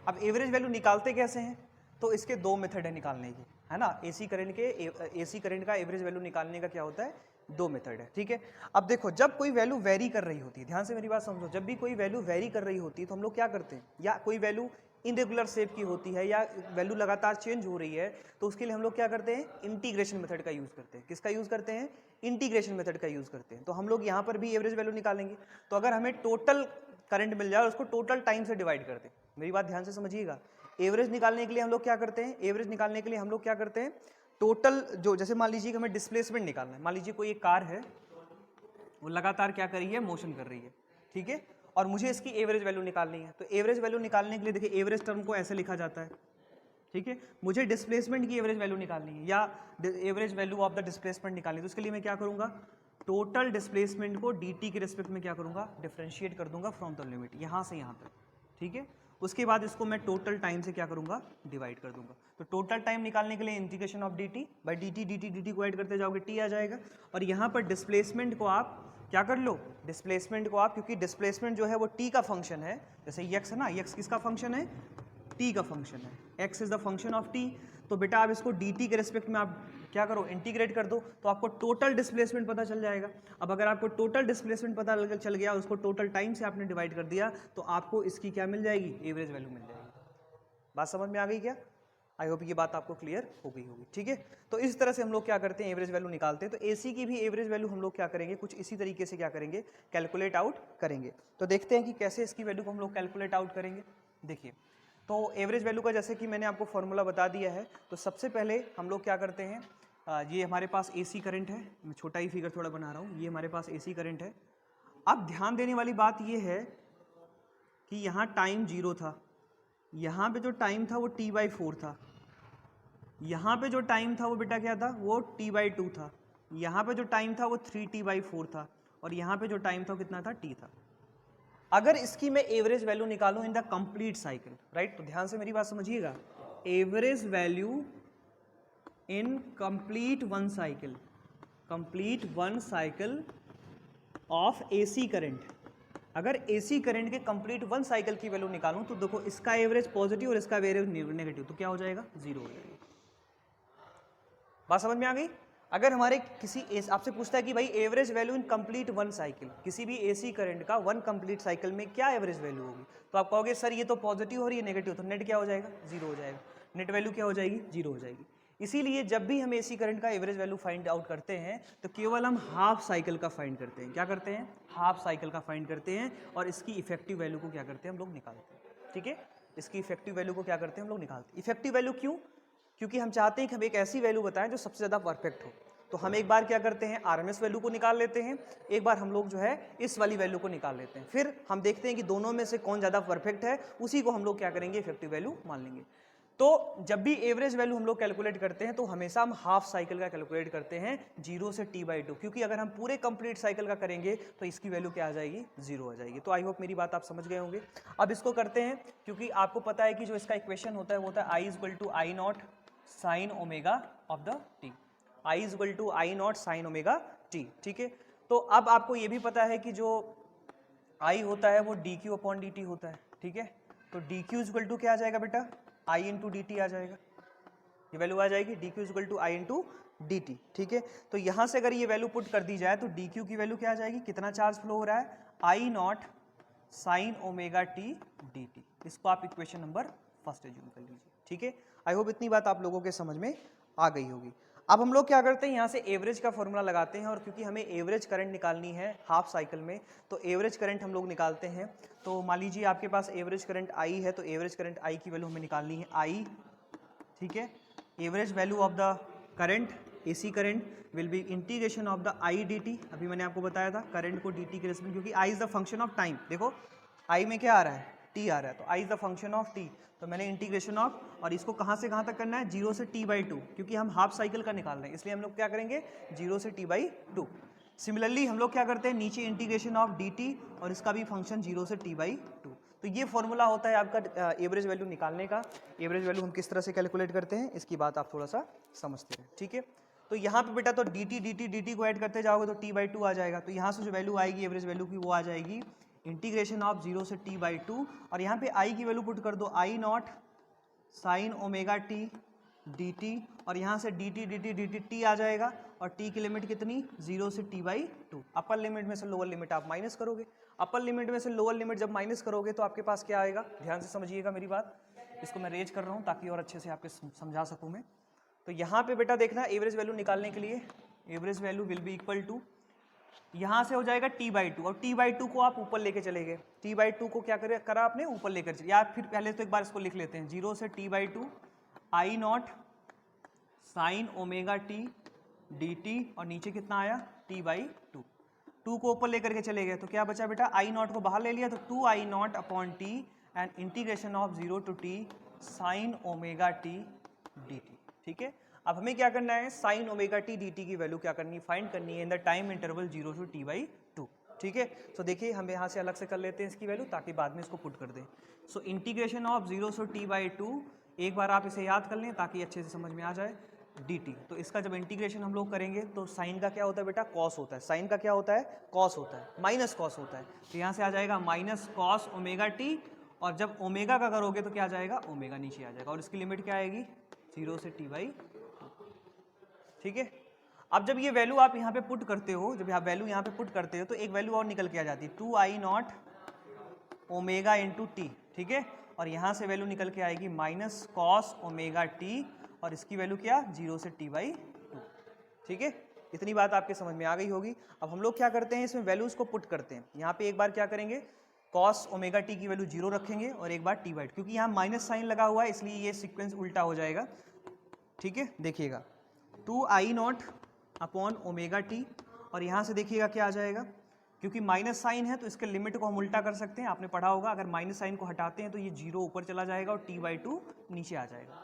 अब एवरेज वैल्यू निकालते कैसे हैं, तो इसके दो मेथड है निकालने के, है ना। एसी करंट का एवरेज वैल्यू निकालने का क्या होता है, दो मेथड है। ठीक है, अब देखो जब कोई वैल्यू वेरी कर रही होती है, ध्यान से मेरी बात समझो, जब भी कोई वैल्यू वेरी कर रही होती है तो हम लोग क्या करते हैं, या कोई वैल्यू इनरेगुलर शेप की होती है या वैल्यू लगातार चेंज हो रही है, तो उसके लिए हम लोग क्या करते हैं, इंटीग्रेशन मेथड का यूज करते हैं। किसका यूज करते हैं, इंटीग्रेशन मेथड का यूज करते हैं। तो हम लोग यहाँ पर भी एवरेज वैल्यू निकालेंगे। तो अगर हमें टोटल करंट मिल जाए और उसको टोटल टाइम से डिवाइड कर दें, मेरी बात ध्यान से समझिएगा। एवरेज निकालने के लिए हम लोग क्या करते हैं, एवरेज निकालने के लिए हम लोग क्या करते हैं, टोटल जो, जैसे मान लीजिए कि हमें डिस्प्लेसमेंट निकालना है। मान लीजिए कोई एक कार है, वो लगातार क्या कर रही है, मोशन कर रही है। ठीक है, और मुझे इसकी एवरेज वैल्यू निकालनी है। तो एवरेज वैल्यू निकालने के लिए देखिए एवरेज टर्म को ऐसे लिखा जाता है। ठीक है, मुझे डिस्प्लेसमेंट की एवरेज वैल्यू निकालनी है या average value of the displacement निकालनी है। तो उसके लिए मैं क्या करूंगा, टोटल डिस्प्लेसमेंट को dt के रिस्पेक्ट में क्या करूंगा, डिफरेंशिएट कर दूंगा फ्रॉम द लिमिट, यहाँ से यहाँ तक। ठीक है, उसके बाद इसको मैं टोटल टाइम से क्या करूंगा, डिवाइड कर दूंगा। तो टोटल टाइम निकालने के लिए integration of dt by dt को ऐड करते जाओगे, t आ जाएगा। और यहाँ पर डिस्प्लेसमेंट को आप क्या कर लो, डिस्प्लेसमेंट को आप, क्योंकि डिस्प्लेसमेंट जो है वो t का फंक्शन है, जैसे x है ना, x किसका फंक्शन है, t का फंक्शन है, x is the function of t। तो बेटा आप इसको dt के रिस्पेक्ट में आप क्या करो, इंटीग्रेट कर दो, तो आपको टोटल डिस्प्लेसमेंट पता चल जाएगा। अब अगर आपको टोटल डिस्प्लेसमेंट पता चल गया, उसको टोटल टाइम से आपने डिवाइड कर दिया, तो आपको इसकी क्या मिल जाएगी, एवरेज वैल्यू मिल जाएगी। बात समझ में आ गई क्या, आई होप ये बात आपको क्लियर हो गई होगी, ठीक है। तो इस तरह से हम लोग क्या करते हैं, एवरेज वैल्यू निकालते हैं। तो AC की भी एवरेज वैल्यू हम लोग क्या करेंगे, कुछ इसी तरीके से क्या करेंगे, कैलकुलेट आउट करेंगे। तो देखते हैं कि कैसे इसकी वैल्यू को हम लोग कैलकुलेट आउट करेंगे। देखिए, तो एवरेज वैल्यू का जैसे कि मैंने आपको फॉर्मूला बता दिया है, तो सबसे पहले हम लोग क्या करते हैं, ये हमारे पास AC करंट है, मैं छोटा ही फिगर थोड़ा बना रहा हूँ, ये हमारे पास AC करंट है। अब ध्यान देने वाली बात ये है कि यहाँ टाइम 0 था, यहाँ पे जो टाइम था वो T/4 था, यहाँ पे जो टाइम था वो बेटा क्या था, वो T/2 था, यहाँ पे जो टाइम था वो 3T/4 था, और यहाँ पे जो टाइम था वो कितना था, T था। अगर इसकी मैं एवरेज वैल्यू निकालूं in the complete cycle, right, तो ध्यान से मेरी बात समझिएगा, average value in complete one cycle, complete one cycle of AC current, अगर AC करंट के कंप्लीट वन साइकिल की वैल्यू निकालूं तो देखो इसका एवरेज पॉजिटिव और इसका एवरेज नेगेटिव, तो क्या हो जाएगा, 0 हो जाएगा। बात समझ में आ गई। अगर हमारे किसी आपसे पूछता है कि भाई average value in complete one cycle, किसी भी AC करंट का वन कंप्लीट साइकिल में क्या एवरेज वैल्यू होगी, तो आप कहोगे सर ये तो पॉजिटिव और ये नेगेटिव, तो नेट क्या हो जाएगा, 0 हो जाएगा। नेट वैल्यू क्या हो जाएगी, 0 हो जाएगी। इसीलिए जब भी हम AC करंट का एवरेज वैल्यू फाइंड आउट करते हैं तो केवल हम हाफ साइकिल का फाइंड करते हैं। क्या करते हैं, हाफ साइकिल का फाइंड करते हैं, और इसकी इफेक्टिव वैल्यू को क्या करते हैं, हम लोग निकालते हैं, ठीक है। इसकी इफेक्टिव वैल्यू को क्या करते हैं, हम लोग निकालते हैं। इफेक्टिव वैल्यू क्यों, क्योंकि हम चाहते हैं कि हम एक ऐसी वैल्यू बताएं जो सबसे ज़्यादा परफेक्ट हो। तो हम एक बार क्या करते हैं, RMS वैल्यू को निकाल लेते हैं, एक बार हम लोग जो है इस वाली वैल्यू को निकाल लेते हैं, फिर हम देखते हैं कि दोनों में से कौन ज़्यादा परफेक्ट है, उसी को हम लोग क्या करेंगे, इफेक्टिव वैल्यू मान लेंगे। तो जब भी एवरेज वैल्यू हम लोग कैलकुलेट करते हैं तो हमेशा हम हाफ साइकिल का कैलकुलेट करते हैं 0 से T/2, क्योंकि अगर हम पूरे कंप्लीट साइकिल का करेंगे तो इसकी वैल्यू क्या आ जाएगी, 0 आ जाएगी। तो आई होप मेरी बात आप समझ गए होंगे। अब इसको करते हैं, क्योंकि आपको पता है कि जो इसका इक्वेशन होता है वो होता है I = I0 sin omega of the t, I = I0 sin omega t, ठीक है। तो अब आपको ये भी पता है कि जो I होता है वो dq/dt होता है, ठीक है। तो dq = क्या आ जाएगा बेटा, I × dt आ जाएगा, ये वैल्यू आ जाएगी dq = I × dt, ठीक है। तो यहाँ से अगर ये वैल्यू पुट कर दी जाए तो dq की वैल्यू क्या आ जाएगी, कितना चार्ज फ्लो हो रहा है, I0 sin omega t dt। इसको आप इक्वेशन नंबर फर्स्ट एज्यूम कर लीजिए, ठीक है। आई होप इतनी बात आप लोगों के समझ में आ गई होगी। अब हम लोग क्या करते हैं, यहाँ से एवरेज का फॉर्मूला लगाते हैं, और क्योंकि हमें एवरेज करंट निकालनी है हाफ साइकिल में, तो एवरेज करंट हम लोग निकालते हैं। तो मान लीजिए आपके पास एवरेज करंट I है, तो एवरेज करंट I की वैल्यू हमें निकालनी है I, ठीक है। Average value of the current, AC current will B integration of the I dt। अभी मैंने आपको बताया था करंट को dt के रेस्पेक्ट, क्योंकि I is the function of time, देखो I में क्या आ रहा है, t आ रहा है, तो I is the function of t, तो मैंने इंटीग्रेशन ऑफ, और इसको कहाँ से कहाँ तक करना है, 0 से T/2, क्योंकि हम हाफ साइकिल का निकाल रहे हैं, इसलिए हम लोग क्या करेंगे, 0 से T/2। सिमिलरली हम लोग क्या करते हैं, नीचे इंटीग्रेशन ऑफ dt, और इसका भी फंक्शन 0 से T/2। तो ये फॉर्मूला होता है आपका एवरेज वैल्यू निकालने का। एवरेज वैल्यू हम किस तरह से कैलकुलेट करते हैं, इसकी बात आप थोड़ा सा समझते हैं, ठीक है। तो यहाँ पे बेटा तो dt को ऐड करते जाओगे तो T/2 आ जाएगा, तो यहाँ से जो वैल्यू आएगी एवरेज वैल्यू की, वो आ जाएगी इंटीग्रेशन ऑफ 0 से T/2, और यहाँ पे I की वैल्यू पुट कर दो I0 sin omega t dt, और यहाँ से dt t आ जाएगा, और t की लिमिट कितनी, 0 से T/2। अपर लिमिट में से लोअर लिमिट आप माइनस करोगे, अपर लिमिट में से लोअर लिमिट जब माइनस करोगे तो आपके पास क्या आएगा, ध्यान से समझिएगा मेरी बात, इसको मैं रेज कर रहा हूँ ताकि और अच्छे से आपके समझा सकूँ मैं। तो यहाँ पे बेटा देखना, एवरेज वैल्यू निकालने के लिए average value will be equal to, यहाँ से हो जाएगा T/2, और T/2 को आप ऊपर लेके चले गए, T/2 को क्या करा आपने, ऊपर लेकर चले, या फिर पहले तो एक बार इसको लिख लेते हैं, 0 से T/2 I0 sin omega t dt, और नीचे कितना आया, T/2, 2 को ऊपर लेकर के चले गए, तो क्या बचा बेटा, I0 को बाहर ले लिया, तो 2I0/t and integration of 0 to t sin omega t dt, ठीक है। अब हमें क्या करना है, साइन ओमेगा टी dt की वैल्यू क्या करनी है, फाइंड करनी है in the time interval 0 to T/2, ठीक है। सो देखिए हम यहाँ से अलग से कर लेते हैं इसकी वैल्यू, ताकि बाद में इसको पुट कर दें। सो इंटीग्रेशन ऑफ 0 से T/2, एक बार आप इसे याद कर लें ताकि अच्छे से समझ में आ जाए, dt। तो इसका जब इंटीग्रेशन हम लोग करेंगे तो साइन का क्या होता है बेटा, कॉस होता है, साइन का क्या होता है, कॉस होता है, माइनस कॉस होता है, तो यहाँ से आ जाएगा माइनस कॉस ओमेगा टी, और जब ओमेगा का करोगे तो क्या आ जाएगा, ओमेगा नीचे आ जाएगा, और इसकी लिमिट क्या आएगी, 0 से T/2, ठीक है। अब जब ये वैल्यू आप यहाँ पे पुट करते हो, जब आप वैल्यू यहाँ पे पुट करते हो तो एक वैल्यू और निकल के आ जाती है, 2I0 ओमेगा इंटू टी, ठीक है। और यहाँ से वैल्यू निकल के आएगी माइनस कॉस ओमेगा टी, और इसकी वैल्यू क्या, 0 से t/2। ठीक है, इतनी बात आपके समझ में आ गई होगी। अब हम लोग क्या करते हैं, इसमें वैल्यूज़ को पुट करते हैं। यहाँ पे एक बार क्या करेंगे, कॉस ओमेगा टी की वैल्यू 0 रखेंगे और एक बार t/2, क्योंकि यहाँ माइनस साइन लगा हुआ है इसलिए ये सीक्वेंस उल्टा हो जाएगा। ठीक है, देखिएगा 2i0 अपॉन ओमेगा टी, और यहाँ से देखिएगा क्या आ जाएगा, क्योंकि माइनस साइन है तो इसके लिमिट को हम उल्टा कर सकते हैं। आपने पढ़ा होगा, अगर माइनस साइन को हटाते हैं तो ये 0 ऊपर चला जाएगा और t/2 नीचे आ जाएगा।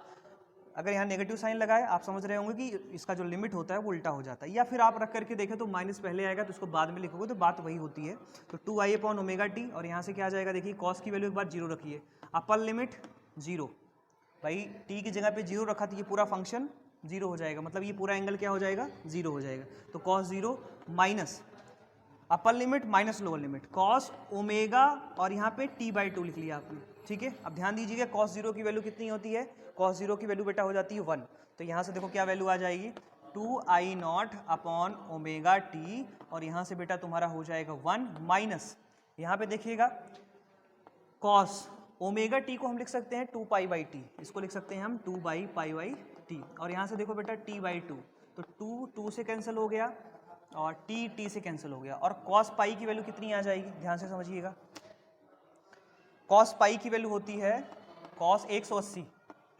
अगर यहाँ नेगेटिव साइन लगाए, आप समझ रहे होंगे कि इसका जो लिमिट होता है वो उल्टा हो जाता है। या फिर आप रख करके देखें तो माइनस पहले आएगा तो उसको बाद में लिखोगे तो बात वही होती है। तो 2i अपॉन ओमेगा टी, और यहाँ से क्या आ जाएगा, देखिए कॉस की वैल्यू एक बार 0 रखिए, अपर लिमिट 0, भाई टी की जगह पे 0 रखा तो ये पूरा फंक्शन 0 हो जाएगा, मतलब ये पूरा एंगल क्या हो जाएगा, 0 हो जाएगा। तो cos 0 minus upper limit minus lower limit cos omega, और यहाँ पे t/2 लिख लिया आपने। ठीक है, अब ध्यान दीजिएगा कॉस 0 की वैल्यू कितनी होती है, कॉस 0 की वैल्यू बेटा हो जाती है 1। तो यहाँ से देखो क्या वैल्यू आ जाएगी, 2i0 अपॉन ओमेगा टी, और यहाँ से बेटा तुम्हारा हो जाएगा 1 माइनस, यहाँ पे देखिएगा कॉस ओमेगा टी को हम लिख सकते हैं 2π/t, इसको लिख सकते हैं हम 2/π/t, और यहाँ से देखो बेटा t/2, तो 2 से कैंसिल हो गया और t से कैंसिल हो गया, और कॉस पाई की वैल्यू कितनी आ जाएगी, ध्यान से समझिएगा। कॉस पाई की वैल्यू होती है कॉस 180,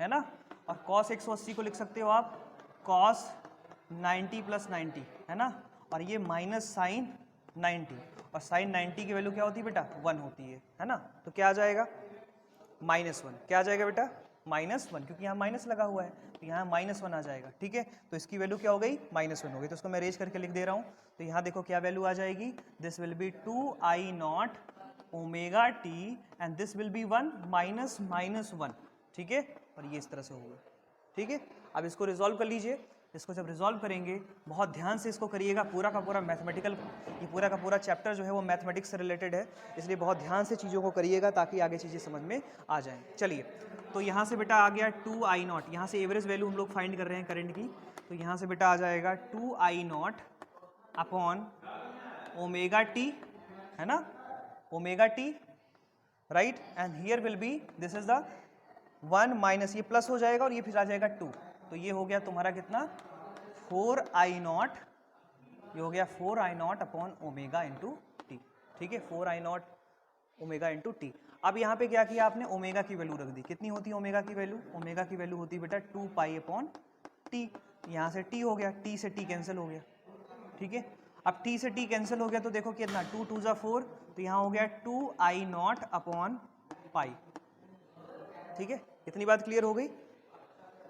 है ना, और कॉस 180 को लिख सकते हो आप कॉस 90 + 90, है ना, और ये माइनस साइन 90, और साइन 90 की वैल्यू क्या होती है बेटा, 1 होती है ना। तो क्या आ जाएगा, -1, क्या आ जाएगा बेटा, -1, क्योंकि यहाँ माइनस लगा हुआ है तो यहाँ -1 आ जाएगा। ठीक है, तो इसकी वैल्यू क्या हो गई, -1 हो गई। तो उसको मैं रेज करके लिख दे रहा हूँ। तो यहाँ देखो क्या वैल्यू आ जाएगी, this will B 2i0 omega T, and this will B 1 -1। ठीक है, और ये इस तरह से होगा। ठीक है, अब इसको रिजॉल्व कर लीजिए। इसको जब रिजॉल्व करेंगे, बहुत ध्यान से इसको करिएगा, पूरा का पूरा मैथमेटिकल, ये पूरा का पूरा चैप्टर जो है वो मैथमेटिक्स से रिलेटेड है, इसलिए बहुत ध्यान से चीज़ों को करिएगा ताकि आगे चीज़ें समझ में आ जाएं। चलिए, तो यहाँ से बेटा आ गया 2i0, यहाँ से एवरेज वैल्यू हम लोग फाइंड कर रहे हैं करंट की, तो यहाँ से बेटा आ जाएगा 2i0 अपॉन ओमेगा टी, है ना, omega T, right, and here will be, this is the 1 minus, ये प्लस हो जाएगा और ये फिर आ जाएगा 2, तो ये हो गया तुम्हारा कितना, 4i0, ये हो गया 4i0 upon omega into T. ठीक है, 4i0 ओमेगा इंटू टी। अब यहाँ पे क्या किया आपने, ओमेगा की वैल्यू रख दी। कितनी होती है ओमेगा की वैल्यू, ओमेगा की वैल्यू होती है बेटा 2π/t, यहाँ से t हो गया, t से t कैंसिल हो गया। ठीक है, अब t से t कैंसिल हो गया तो देखो कितना, 2 2 ज़ा 4, तो यहाँ हो गया 2i0 अपॉन पाई। ठीक है, इतनी बात क्लियर हो गई,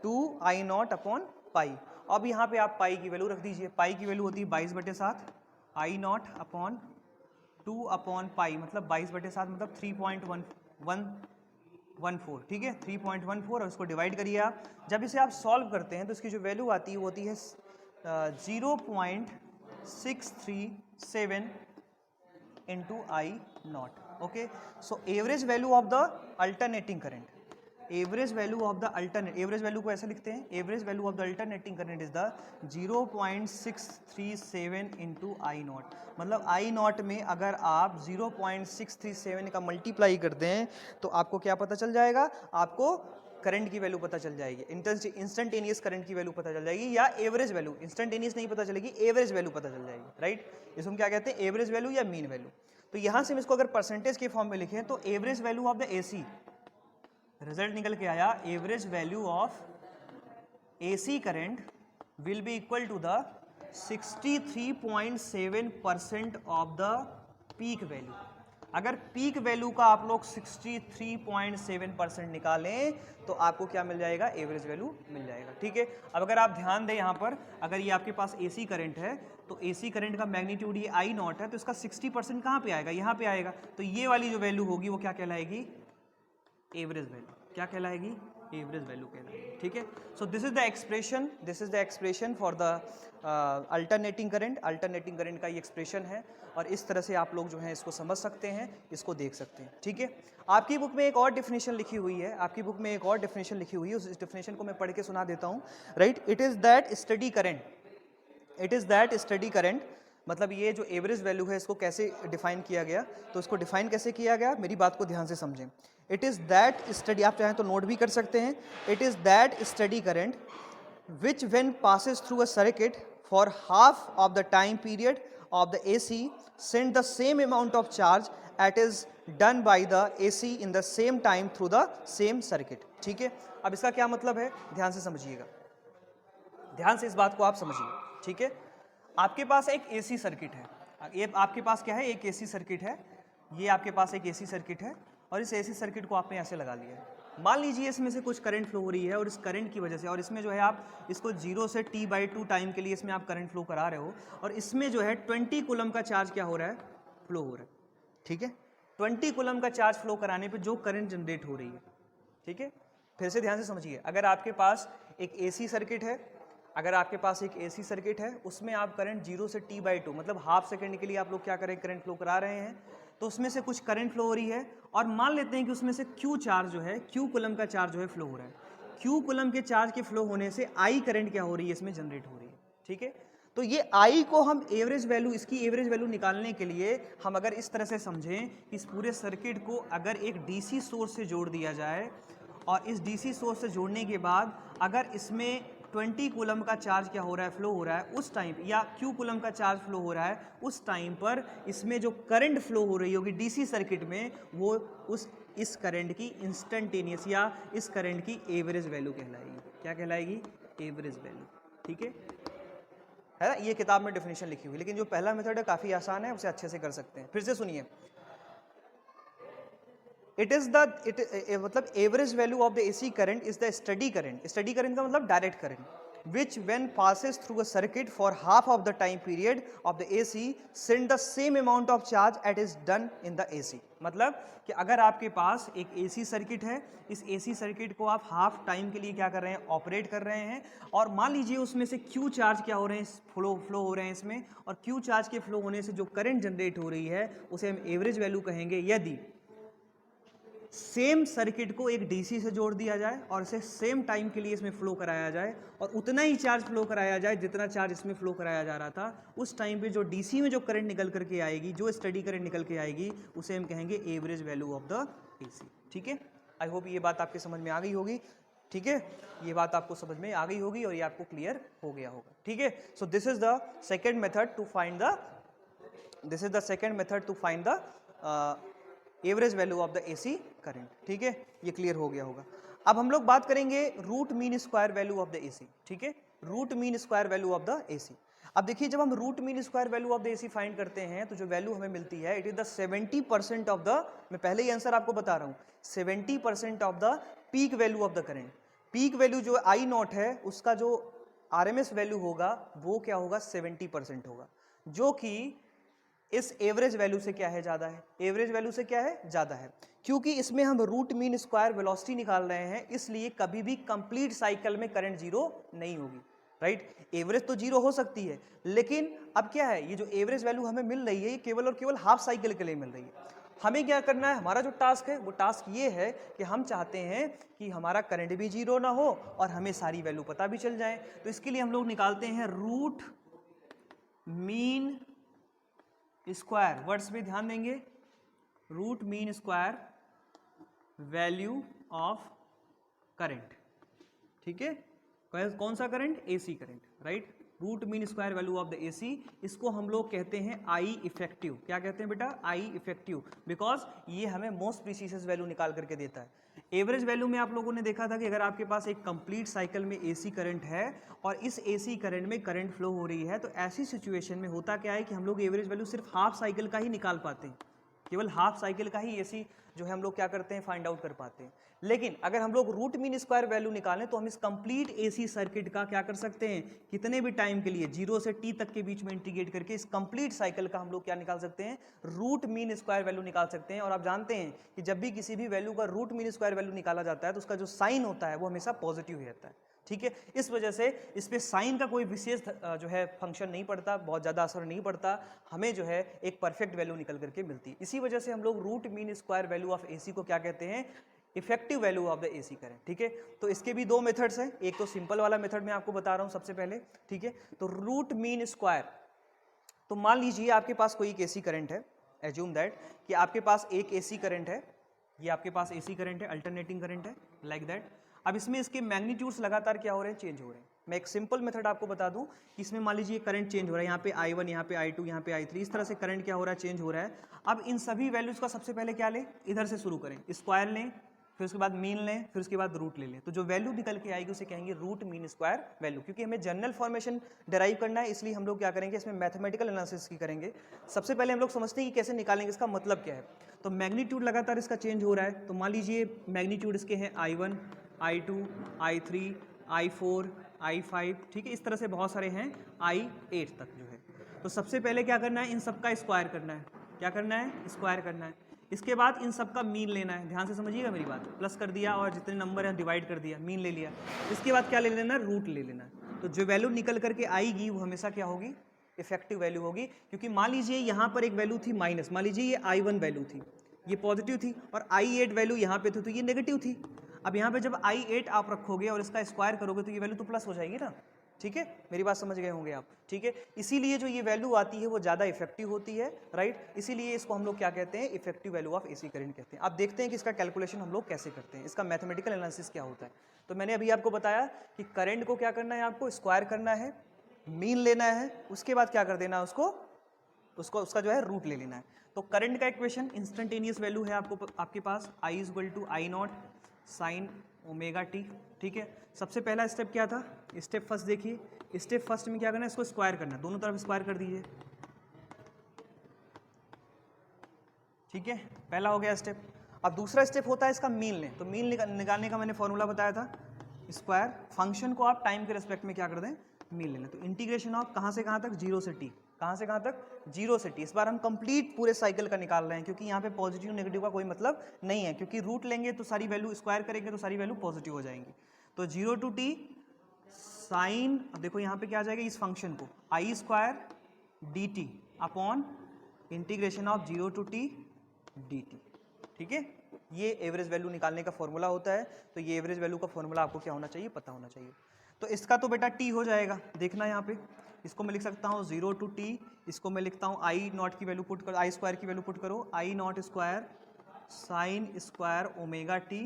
2i0 अपॉन पाई। अब यहाँ पे आप पाई की वैल्यू रख दीजिए। पाई की वैल्यू होती है 22/7, i0 अपॉन 2 अपॉन पाई, मतलब 22/7 मतलब 3.114। ठीक है, 3.14, और इसको डिवाइड करिए आप। जब इसे आप सॉल्व करते हैं तो इसकी जो वैल्यू आती है वो होती है 0.637 into i0। Okay, so average value of the alternating current, average value of the average value को ऐसे लिखते हैं, average value of the alternating current is the 0.637 into i0। मतलब i0 में अगर आप 0.637 का मल्टीप्लाई करते हैं तो आपको क्या पता चल जाएगा, आपको करंट की वैल्यू पता चल जाएगी, इंस्टेंटेनियस करंट की वैल्यू पता चल जाएगी, या एवरेज वैल्यू, इंस्टेंटेनियस नहीं पता चलेगी, एवरेज वैल्यू पता चल जाएगी, राइट। इसको हम क्या कहते हैं, एवरेज वैल्यू या मीन वैल्यू। तो यहाँ से हम इसको अगर परसेंटेज के फॉर्म में लिखें तो average value of the AC, result निकल के आया, average value of AC current will be equal to the 63.7% of the peak value. अगर पीक वैल्यू का आप लोग 63.7% निकालें तो आपको क्या मिल जाएगा, एवरेज वैल्यू मिल जाएगा। ठीक है, अब अगर आप ध्यान दें यहाँ पर, अगर ये आपके पास AC करंट है तो AC करंट का मैग्नीट्यूड ये I0 है, तो इसका 60% कहाँ पे आएगा, यहाँ पे आएगा। तो ये वाली जो वैल्यू होगी वो क्या कहलाएगी, एवरेज वैल्यू। क्या कहलाएगी, एवरेज वैल्यू कहलाएगी। ठीक है, so this is the expression for the alternating current. Alternating current का ये एक्सप्रेशन है, और इस तरह से आप लोग जो है इसको समझ सकते हैं, इसको देख सकते हैं। ठीक है, आपकी बुक में एक और डेफिनेशन लिखी हुई है, आपकी बुक में एक और डेफिनेशन लिखी हुई है, उस डेफिनेशन को मैं पढ़ के सुना देता हूँ, right. It is that steady current मतलब ये जो एवरेज वैल्यू है इसको कैसे डिफाइन किया गया, तो इसको डिफाइन कैसे किया गया, मेरी बात को ध्यान से समझें। इट इज़ दैट स्टडी, आप चाहें तो नोट भी कर सकते हैं, it is that steady current which when passes through a circuit for half of the time period of the AC send the same amount of charge as is done by the AC in the same time through the same circuit। ठीक है, अब इसका क्या मतलब है, ध्यान से समझिएगा, ध्यान से इस बात को आप समझिए। ठीक है, आपके पास एक AC सर्किट है, ये आपके पास क्या है, एक AC सर्किट है, ये आपके पास एक AC सर्किट है और इस AC सर्किट को आपने ऐसे लगा लिया है। मान लीजिए इसमें से कुछ करंट फ्लो हो रही है और इस करंट की वजह से, और इसमें जो है आप इसको 0 से t/2 टाइम के लिए इसमें आप करंट फ्लो करा रहे हो और इसमें जो है 20 कूलम का चार्ज क्या हो रहा है, फ्लो हो रहा है। ठीक है, 20 कूलम का चार्ज फ्लो कराने पे जो करंट जनरेट हो रही है। ठीक है, फिर से ध्यान से समझिए, अगर आपके पास एक AC सर्किट है, अगर आपके पास एक AC सर्किट है, उसमें आप करंट 0 से t/2 मतलब हाफ सेकेंड के लिए आप लोग क्या करें, करंट फ्लो करा रहे हैं, तो उसमें से कुछ करंट फ्लो हो रही है और मान लेते हैं कि उसमें से Q चार्ज जो है, Q कूलम का चार्ज जो है फ्लो हो रहा है। Q कूलम के चार्ज के फ्लो होने से I करंट क्या हो रही है, इसमें जनरेट हो रही है। ठीक है, तो ये I को हम एवरेज वैल्यू, इसकी एवरेज वैल्यू निकालने के लिए हम अगर इस तरह से समझें कि इस पूरे सर्किट को अगर एक DC सोर्स से जोड़ दिया जाए और इस DC सोर्स से जोड़ने के बाद अगर इसमें 20 कूलम का चार्ज क्या हो रहा है, फ्लो हो रहा है उस टाइम, या Q कूलम का चार्ज फ्लो हो रहा है उस टाइम पर इसमें जो करंट फ्लो हो रही होगी DC सर्किट में, वो इस करंट की इंस्टेंटेनियस या इस करंट की एवरेज वैल्यू कहलाएगी। क्या कहलाएगी, एवरेज वैल्यू। ठीक है ना, ये किताब में डेफिनेशन लिखी हुई, लेकिन जो पहला मेथड है काफ़ी आसान है, उसे अच्छे से कर सकते हैं। फिर से सुनिए, इट इज द मतलब average value of the AC current is the study current, study current का मतलब direct current, which when passes through a circuit for half of the time period of the AC send the same amount of charge as is done in the AC। मतलब कि अगर आपके पास एक AC circuit है, इस AC circuit को आप half time के लिए क्या कर रहे हैं, ऑपरेट कर रहे हैं, और मान लीजिए उसमें से Q चार्ज क्या हो रहे हैं, फ्लो हो रहे हैं इसमें, और Q चार्ज के फ्लो होने से जो करंट जनरेट हो रही है उसे हम एवरेज वैल्यू कहेंगे यदि सेम सर्किट को एक DC से जोड़ दिया जाए और इसे सेम टाइम के लिए इसमें फ्लो कराया जाए और उतना ही चार्ज फ्लो कराया जाए जितना चार्ज इसमें फ्लो कराया जा रहा था। उस टाइम पे जो DC में जो करंट निकल करके आएगी, जो स्टडी करंट निकल के आएगी, उसे हम कहेंगे average value of the AC। ठीक है, आई होप ये बात आपके समझ में आ गई होगी। ठीक है, ये बात आपको समझ में आ गई होगी और ये आपको क्लियर हो गया होगा। ठीक है, so this is the second method to find the average value of the AC current. ठीक है, ये क्लियर हो गया होगा। अब हम लोग बात करेंगे root mean square value of the AC। ठीक है, root mean square value of the AC। अब देखिए, जब हम root mean square value of the AC find करते हैं तो जो वैल्यू हमें मिलती है, it is the 70% of the, मैं पहले ही आंसर आपको बता रहा हूँ, 70% of the peak value of the current. Peak value जो I नॉट है उसका जो RMS वैल्यू होगा वो क्या होगा, 70% होगा, जो कि इस एवरेज वैल्यू से क्या है, ज़्यादा है। एवरेज वैल्यू से क्या है, ज़्यादा है, क्योंकि इसमें हम रूट मीन स्क्वायर वेलोसिटी निकाल रहे हैं, इसलिए कभी भी कंप्लीट साइकिल में करंट जीरो नहीं होगी। राइट, एवरेज तो जीरो हो सकती है, लेकिन अब क्या है, ये जो एवरेज वैल्यू हमें मिल रही है ये केवल और केवल हाफ साइकिल के लिए मिल रही है। हमें क्या करना है, हमारा जो टास्क है वो टास्क ये है कि हम चाहते हैं कि हमारा करंट भी जीरो ना हो और हमें सारी वैल्यू पता भी चल जाए। तो इसके लिए हम लोग निकालते हैं रूट मीन स्क्वायर, वर्ड्स पे ध्यान देंगे, root mean square value of current. ठीक है, कौन सा current, AC current. Right, root mean square value of the AC, इसको हम लोग कहते हैं I इफेक्टिव। क्या कहते हैं बेटा, I इफेक्टिव, बिकॉज ये हमें मोस्ट प्रीसियस वैल्यू निकाल करके देता है। एवरेज वैल्यू में आप लोगों ने देखा था कि अगर आपके पास एक कंप्लीट साइकिल में AC करंट है और इस AC करंट में करंट फ्लो हो रही है, तो ऐसी सिचुएशन में होता क्या है कि हम लोग एवरेज वैल्यू सिर्फ हाफ साइकिल का ही निकाल पाते हैं, केवल हाफ साइकिल का ही AC जो है हम लोग क्या करते हैं, फाइंड आउट कर पाते हैं। लेकिन अगर हम लोग रूट मीन स्क्वायर वैल्यू निकालें तो हम इस कंप्लीट AC सर्किट का क्या कर सकते हैं, कितने भी टाइम के लिए 0 से t तक के बीच में इंटीग्रेट करके इस कंप्लीट साइकिल का हम लोग क्या निकाल सकते हैं, रूट मीन स्क्वायर वैल्यू निकाल सकते हैं। और आप जानते हैं कि जब भी किसी भी वैल्यू का रूट मीन स्क्वायर वैल्यू निकाला जाता है तो उसका जो साइन होता है वो हमेशा पॉजिटिव ही रहता है। ठीक है, इस वजह से इस पे साइन का कोई विशेष जो है फंक्शन नहीं पड़ता, बहुत ज़्यादा असर नहीं पड़ता, हमें जो है एक परफेक्ट वैल्यू निकल करके मिलती है। इसी वजह से हम लोग root mean square value of AC को क्या कहते हैं, effective value of the AC current. ठीक है, तो इसके भी दो मेथड्स हैं, एक तो सिंपल वाला मेथड मैं आपको बता रहा हूँ सबसे पहले। ठीक है, तो रूट मीन स्क्वायर तो मान लीजिए आपके पास कोई एक AC करंट है, एज्यूम दैट कि आपके पास एक AC करंट है, ये आपके पास AC करंट है, अल्टरनेटिंग करंट है, लाइक दैट। अब इसमें इसके मैग्नीट्यूड्स लगातार क्या हो रहे हैं, चेंज हो रहे हैं। मैं एक सिंपल मेथड आपको बता दूं कि इसमें मान लीजिए करंट चेंज हो रहा है, यहाँ पे I1, यहाँ पे I2, यहाँ पे I3, इस तरह से करंट क्या हो रहा है, चेंज हो रहा है। अब इन सभी वैल्यूज का सबसे पहले क्या लें, इधर से शुरू करें, स्क्वायर लें, फिर उसके बाद मीन लें, फिर उसके बाद रूट ले लें। तो जो वैल्यू निकल के आएगी उसे कहेंगे रूट मीन स्क्वायर वैल्यू। क्योंकि हमें जनरल फॉर्मेशन डिराइव करना है, इसलिए हम लोग क्या करेंगे, इसमें मैथमेटिकल एनालिसिस की करेंगे। सबसे पहले हम लोग समझते हैं कि कैसे निकालेंगे, इसका मतलब क्या है। तो मैग्नीट्यूड लगातार इसका चेंज हो रहा है, तो मान लीजिए मैग्नीट्यूड इसके हैं I1, I2, I3, I4, I5, ठीक है, इस तरह से बहुत सारे हैं I8 तक जो है। तो सबसे पहले क्या करना है, इन सबका स्क्वायर करना है। क्या करना है, स्क्वायर करना है। इसके बाद इन सब का मीन लेना है, ध्यान से समझिएगा मेरी बात, प्लस कर दिया और जितने नंबर हैं डिवाइड कर दिया, मीन ले लिया। इसके बाद क्या ले लेना है, रूट ले लेना है। तो जो वैल्यू निकल करके आएगी वो हमेशा क्या होगी, इफेक्टिव वैल्यू होगी। क्योंकि मान लीजिए यहाँ पर एक वैल्यू थी माइनस, मान लीजिए ये I1 वैल्यू थी, ये पॉजिटिव थी, और I8 वैल्यू यहाँ पे थी तो ये नेगेटिव थी। अब यहाँ पे जब I8 आप रखोगे और इसका स्क्वायर करोगे तो ये वैल्यू तो प्लस हो जाएगी ना, ठीक है, मेरी बात समझ गए होंगे आप, ठीक है। इसीलिए जो ये वैल्यू आती है वो ज़्यादा इफेक्टिव होती है, राइट। इसीलिए इसको हम लोग क्या कहते हैं, effective value of AC current कहते हैं। आप देखते हैं कि इसका कैलकुलेशन हम लोग कैसे करते हैं, इसका मैथमेटिकल एनालिसिस क्या होता है। तो मैंने अभी आपको बताया कि करंट को क्या करना है, आपको स्क्वायर करना है, मीन लेना है, उसके बाद क्या कर देना है, उसका जो है रूट ले लेना है। तो करंट का इक्वेशन इंस्टेंटेनियस वैल्यू है आपके पास I = I0 sign omega t, ठीक है। सबसे पहला स्टेप क्या था, स्टेप फर्स्ट देखिए, स्टेप फर्स्ट में क्या करना है, इसको स्क्वायर करना है, दोनों तरफ स्क्वायर कर दीजिए, ठीक है, पहला हो गया स्टेप। अब दूसरा स्टेप होता है इसका मीन लें। तो मीन निकालने का मैंने फॉर्मूला बताया था, स्क्वायर, फंक्शन को आप टाइम के रिस्पेक्ट में क्या कर दें, मीन लेना। तो इंटीग्रेशन ऑफ कहाँ से कहाँ तक, 0 से t, कहाँ से कहाँ तक, 0 से t। इस बार हम कंप्लीट पूरे साइकिल का निकाल रहे हैं, क्योंकि यहाँ पे पॉजिटिव नेगेटिव का कोई मतलब नहीं है, क्योंकि रूट लेंगे तो सारी वैल्यू, स्क्वायर करेंगे तो सारी वैल्यू पॉजिटिव हो जाएंगी। तो 0 to t साइन, अब देखो यहाँ पे क्या आ जाएगा, इस फंक्शन को I² dt upon integration of 0 to t dt, ठीक है। ये एवरेज वैल्यू निकालने का फॉर्मूला होता है। तो ये एवरेज वैल्यू का फॉर्मूला आपको क्या होना चाहिए, पता होना चाहिए। तो इसका तो बेटा t हो जाएगा, देखना यहाँ पे, इसको मैं लिख सकता हूँ 0 to t, इसको मैं लिखता हूँ I0 की वैल्यू पुट करो, I² की वैल्यू पुट करो, I0² sine square omega t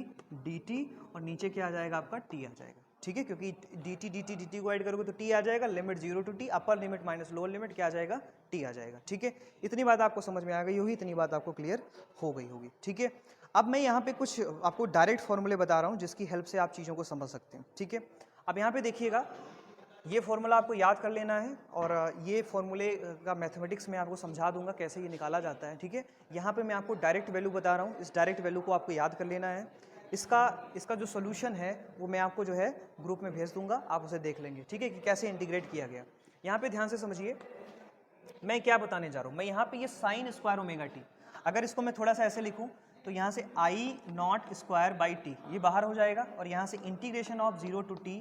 dt, और नीचे क्या आ जाएगा आपका t आ जाएगा, ठीक है। क्योंकि dt को ऐड करोगे तो t आ जाएगा, limit 0 to t, upper limit minus lower limit क्या आ जाएगा, t आ जाएगा, ठीक है। इतनी बात आपको समझ में आ गई होगी, इतनी बात आपको क्लियर हो गई होगी, ठीक है। अब मैं यहाँ पे कुछ आपको डायरेक्ट फॉर्मूले बता रहा हूँ जिसकी हेल्प से आप चीज़ों को समझ सकते हैं, ठीक है। अब यहाँ पे देखिएगा, ये फॉर्मूला आपको याद कर लेना है, और ये फॉर्मूले का मैथमेटिक्स में आपको समझा दूंगा कैसे ये निकाला जाता है, ठीक है। यहाँ पे मैं आपको डायरेक्ट वैल्यू बता रहा हूँ, इस डायरेक्ट वैल्यू को आपको याद कर लेना है। इसका जो सोल्यूशन है वो मैं आपको जो है ग्रुप में भेज दूंगा, आप उसे देख लेंगे, ठीक है, कि कैसे इंटीग्रेट किया गया। यहाँ पे ध्यान से समझिए मैं क्या बताने जा रहा हूँ। मैं यहाँ पे ये साइन स्क्वायर ओमेगा टी, अगर इसको मैं थोड़ा सा ऐसे लिखूँ तो यहाँ से I0² t ये बाहर हो जाएगा, और यहाँ से integration of 0 to t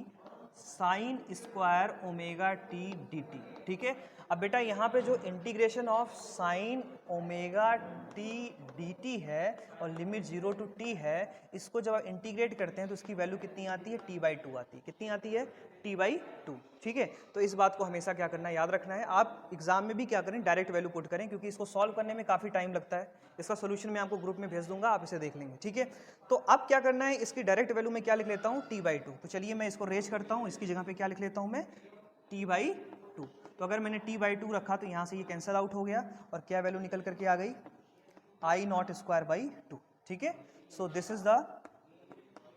sine square omega T dt, ठीक है। अब बेटा यहाँ पे जो integration of sine omega T dt है और लिमिट 0 to t है, इसको जब आप इंटीग्रेट करते हैं तो इसकी वैल्यू कितनी आती है, t/2 आती है। कितनी आती है, t/2, ठीक है। तो इस बात को हमेशा क्या करना है, याद रखना है। आप एग्जाम में भी क्या करें, डायरेक्ट वैल्यू पुट करें, क्योंकि इसको सॉल्व करने में काफ़ी टाइम लगता है। इसका सोल्यूशन मैं आपको ग्रुप में भेज दूंगा, आप इसे देख लेंगे, ठीक है। तो अब क्या करना है, इसकी डायरेक्ट वैल्यू में क्या लिख लेता हूँ, t/2। तो चलिए मैं इसको रेज करता हूँ, इसकी जगह पे क्या लिख लेता हूँ मैं, t/2। तो अगर मैंने t/2 रखा तो यहाँ से ये कैंसिल आउट हो गया, और क्या वैल्यू निकल करके आ गई, I0²/2, ठीक है। So this is the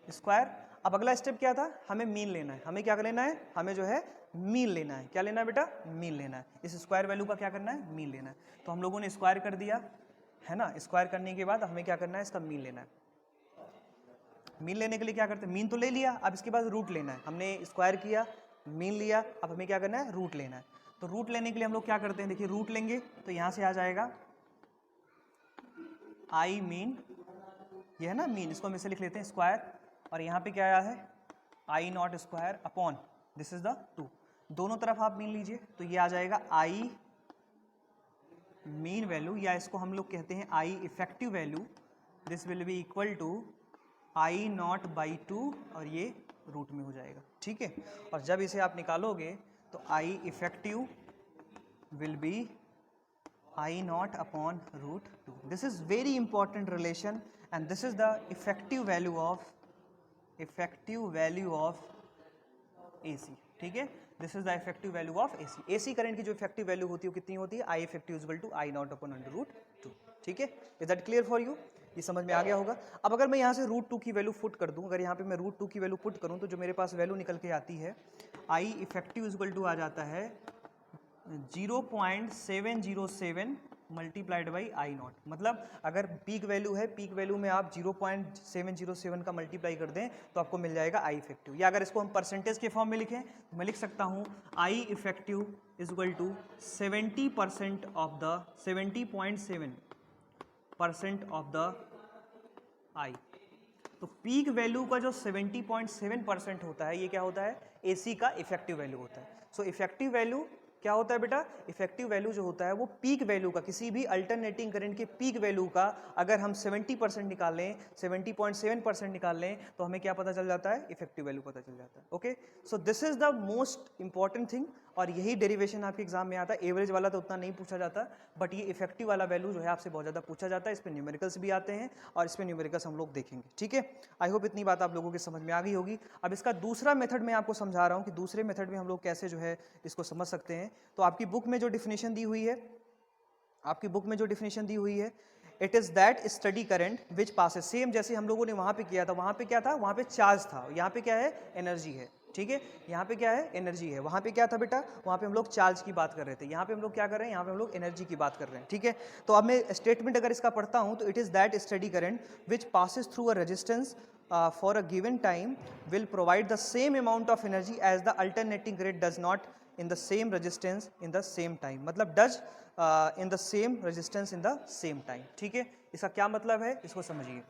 square. अब अगला स्टेप क्या था, हमें मीन लेना है। हमें क्या लेना है, हमें जो है मीन लेना है। क्या लेना है बेटा, मीन लेना है। इस स्क्वायर वैल्यू का क्या करना है, मीन लेना है। तो हम लोगों ने स्क्वायर कर दिया है ना, स्क्वायर करने के बाद हमें क्या करना है, इसका मीन लेना है। मीन लेने के लिए क्या करते हैं, मीन तो ले लिया, अब इसके बाद रूट लेना है। हमने स्क्वायर किया, मीन लिया, अब हमें क्या करना है, रूट लेना है। तो रूट लेने के लिए हम लोग क्या करते हैं, देखिए रूट लेंगे तो यहाँ से आ जाएगा I मीन, ये है ना मीन, इसको हम इसे लिख लेते हैं स्क्वायर, और यहाँ पे क्या आया है I0² upon this is the 2। दोनों तरफ आप मीन लीजिए तो ये आ जाएगा I मीन वैल्यू, या इसको हम लोग कहते हैं I effective value, this will be equal to I0/2, और ये रूट में हो जाएगा, ठीक है। और जब इसे आप निकालोगे तो I effective will be I naught upon root 2. This is very important relation and this is the effective value of AC. ठीक है, this is the effective value of AC. AC current की जो इफेक्टिव वैल्यू होती है वो कितनी होती है? I effective equal to I naught upon under root 2. ठीक है, is that clear for you? ये समझ में आ गया होगा. अब अगर मैं यहाँ से रूट 2 की वैल्यू पुट कर दूं, अगर यहाँ पे मैं रूट 2 की वैल्यू पुट करूं तो जो मेरे पास वैल्यू निकल के आती है I इफेक्टिव इक्वल टू आ जाता है 0.707 मल्टीप्लाइड बाई आई नॉट. मतलब अगर पीक वैल्यू है, पीक वैल्यू में आप 0.707 का मल्टीप्लाई कर दें तो आपको मिल जाएगा आई इफेक्टिव. या अगर इसको हम परसेंटेज के फॉर्म में लिखें तो मैं लिख सकता हूँ I effective is equal to 70% of the 70.7% of the I. तो पीक वैल्यू का जो 70.7% होता है ये क्या होता है? AC का इफेक्टिव वैल्यू होता है. सो इफेक्टिव वैल्यू क्या होता है बेटा? इफेक्टिव वैल्यू जो होता है वो पीक वैल्यू का, किसी भी अल्टरनेटिंग करंट के पीक वैल्यू का अगर हम 70% निकाल लें, 70.7% निकाल लें तो हमें क्या पता चल जाता है? इफेक्टिव वैल्यू पता चल जाता है. Okay, so this is the most important thing और यही डेरिवेशन आपके एग्जाम में आता है. एवरेज वाला तो उतना नहीं पूछा जाता बट ये इफेक्टिव वाला वैल्यू जो है आपसे बहुत ज़्यादा पूछा जाता है. इस पर न्यूमेरिकल्स भी आते हैं और इस पर न्यूमेरिकल्स हम लोग देखेंगे. ठीक है, आई होप इतनी बात आप लोगों की समझ में आ गई होगी. अब इसका दूसरा मेथड मैं आपको समझा रहा हूँ कि दूसरे मेथड में हम लोग कैसे जो है इसको समझ सकते हैं. तो आपकी बुक में जो डिफिनेशन दी हुई है, it is that steady current which passes, same जैसे हम लोगों ने वहां पे किया था. वहां पे क्या था? वहां पे चार्ज था. यहाँ पे क्या है? एनर्जी है. ठीक है, यहाँ पे क्या है? एनर्जी है. वहां पे क्या था बेटा? वहां पे हम लोग चार्ज की बात कर रहे थे. यहाँ पे हम लोग क्या कर रहे हैं? यहाँ पे हम लोग एनर्जी की बात कर रहे हैं. ठीक है, तो अब मैं स्टेटमेंट अगर इसका पढ़ता हूँ तो it is that steady current which passes through a resistance for a given time will provide the same amount of energy as the alternating current does not in the same resistance in the same time. मतलब does in the same resistance in the same time. ठीक है, इसका क्या मतलब है? इसको समझिए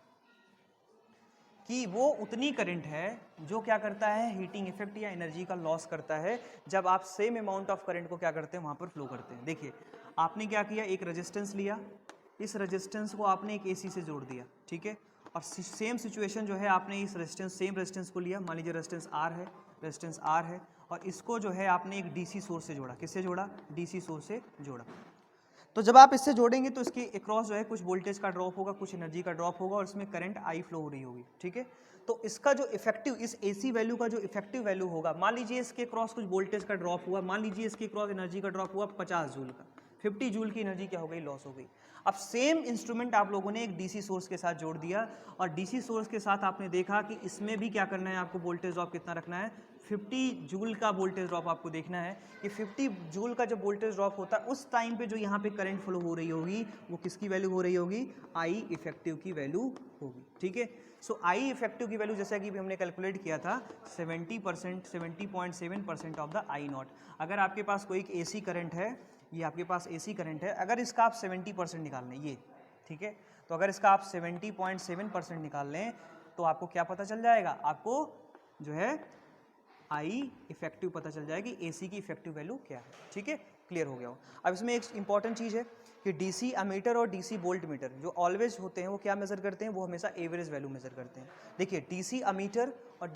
कि वो उतनी करंट है जो क्या करता है? हीटिंग इफेक्ट या एनर्जी का लॉस करता है जब आप सेम अमाउंट ऑफ करंट को क्या करते हैं? वहां पर फ्लो करते हैं. देखिए आपने क्या किया? एक रेजिस्टेंस लिया, इस रेजिस्टेंस को आपने एक AC से जोड़ दिया. ठीक है, और सेम सिचुएशन जो है आपने इस सेम रेजिस्टेंस को लिया. मान लीजिए रेजिस्टेंस R है और इसको जो है आपने एक DC सोर्स से जोड़ा. किससे जोड़ा? DC सोर्स से जोड़ा. तो जब आप इससे जोड़ेंगे तो इसके अक्रॉस जो है कुछ वोल्टेज का ड्रॉप होगा, कुछ एनर्जी का ड्रॉप होगा और इसमें करंट I फ्लो हो रही होगी. ठीक है, तो इसका जो इफेक्टिव, इस AC वैल्यू का जो इफेक्टिव वैल्यू होगा, मान लीजिए इसके क्रॉस कुछ वोल्टेज का ड्रॉप हुआ, मान लीजिए इसके क्रॉस एनर्जी का ड्रॉप हुआ 50 जूल का, 50 जूल की एनर्जी क्या हो गई? लॉस हो गई. अब सेम इंस्ट्रूमेंट आप लोगों ने एक DC सोर्स के साथ जोड़ दिया और DC सोर्स के साथ आपने देखा कि इसमें भी क्या करना है? आपको वोल्टेज ड्रॉप कितना रखना है? 50 जूल का वोल्टेज ड्रॉप आपको देखना है कि 50 जूल का जब वोल्टेज ड्रॉप होता है उस टाइम पे जो यहाँ पे करंट फ्लो हो रही होगी वो किसकी वैल्यू हो रही होगी? आई इफेक्टिव की वैल्यू होगी. ठीक है, सो आई इफेक्टिव की वैल्यू जैसा कि हमने कैलकुलेट किया था 70%, 70.7% ऑफ द आई नॉट. अगर आपके पास कोई एक AC करंट है, ये आपके पास AC करंट है, अगर इसका आप 70% निकाल लें ये, ठीक है, तो अगर इसका आप 70.7% निकाल लें तो आपको क्या पता चल जाएगा? आपको जो है आई इफेक्टिव पता चल जाएगी, AC की इफेक्टिव वैल्यू क्या है. ठीक है, क्लियर हो गया हो. अब इसमें एक इंपॉर्टेंट चीज़ है कि DC अमीटर और DC वोल्ट मीटर जो ऑलवेज होते हैं वो क्या मेजर करते हैं? वो हमेशा एवरेज वैल्यू मेजर करते हैं. देखिए DC अमीटर और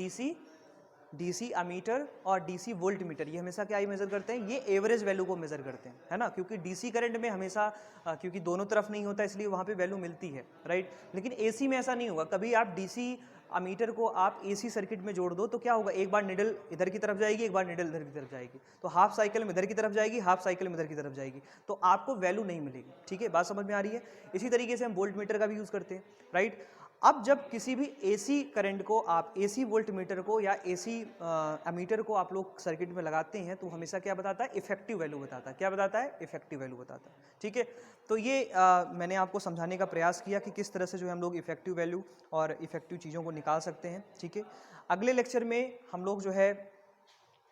DC अमीटर और DC वोल्ट मीटर ये हमेशा क्या ही मेजर करते हैं? ये एवरेज वैल्यू को मेजर करते हैं, है ना, क्योंकि DC करंट में हमेशा क्योंकि दोनों तरफ नहीं होता इसलिए वहाँ पे वैल्यू मिलती है, राइट. लेकिन AC में ऐसा नहीं होगा. कभी आप DC अमीटर को आप AC सर्किट में जोड़ दो तो क्या होगा? एक बार निडल इधर की तरफ जाएगी, एक बार निडल इधर की तरफ जाएगी, तो हाफ साइकिल में इधर की तरफ जाएगी, हाफ साइकिल में इधर की तरफ जाएगी, तो आपको वैल्यू नहीं मिलेगी. ठीक है, बात समझ में आ रही है? इसी तरीके से हम वोल्ट मीटर का भी यूज़ करते हैं, राइट. अब जब किसी भी AC करंट को आप AC वोल्ट मीटर को या AC अमीटर को आप लोग सर्किट में लगाते हैं तो हमेशा क्या बताता है? इफेक्टिव वैल्यू बताता है. क्या बताता है? इफेक्टिव वैल्यू बताता है. ठीक है, तो ये मैंने आपको समझाने का प्रयास किया कि किस तरह से जो है हम लोग इफेक्टिव वैल्यू और इफेक्टिव चीज़ों को निकाल सकते हैं. ठीक है, अगले लेक्चर में हम लोग जो है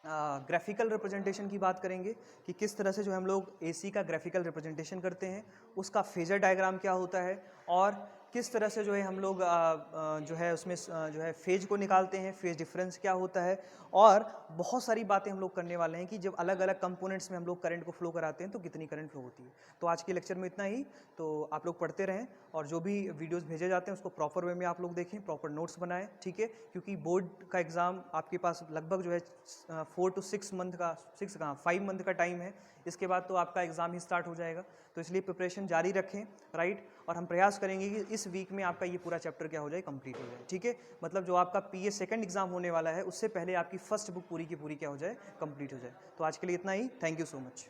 ग्राफिकल रिप्रेजेंटेशन की बात करेंगे कि किस तरह से जो हम लोग AC का ग्राफिकल रिप्रेजेंटेशन करते हैं, उसका फेजर डायग्राम क्या होता है और किस तरह से जो है हम लोग जो है उसमें जो है फेज को निकालते हैं, फेज डिफरेंस क्या होता है, और बहुत सारी बातें हम लोग करने वाले हैं कि जब अलग अलग कंपोनेंट्स में हम लोग करंट को फ्लो कराते हैं तो कितनी करंट फ्लो होती है। तो आज के लेक्चर में इतना ही। तो आप लोग पढ़ते रहें और जो भी वीडियोस भेजे जाते हैं उसको प्रॉपर वे में आप लोग देखें, प्रॉपर नोट्स बनाएं, ठीक है, क्योंकि बोर्ड का एग्ज़ाम आपके पास लगभग जो है 4 to 6 मंथ का 5 मंथ का टाइम है। इसके बाद तो आपका एग्ज़ाम ही स्टार्ट हो जाएगा, तो इसलिए प्रिपरेशन जारी रखें, राइट। और हम प्रयास करेंगे कि इस वीक में आपका ये पूरा चैप्टर क्या हो जाए, कंप्लीट हो जाए, ठीक है। मतलब जो आपका पीए सेकंड एग्जाम होने वाला है उससे पहले आपकी फर्स्ट बुक पूरी की पूरी क्या हो जाए, कंप्लीट हो जाए। तो आज के लिए इतना ही। Thank you so much.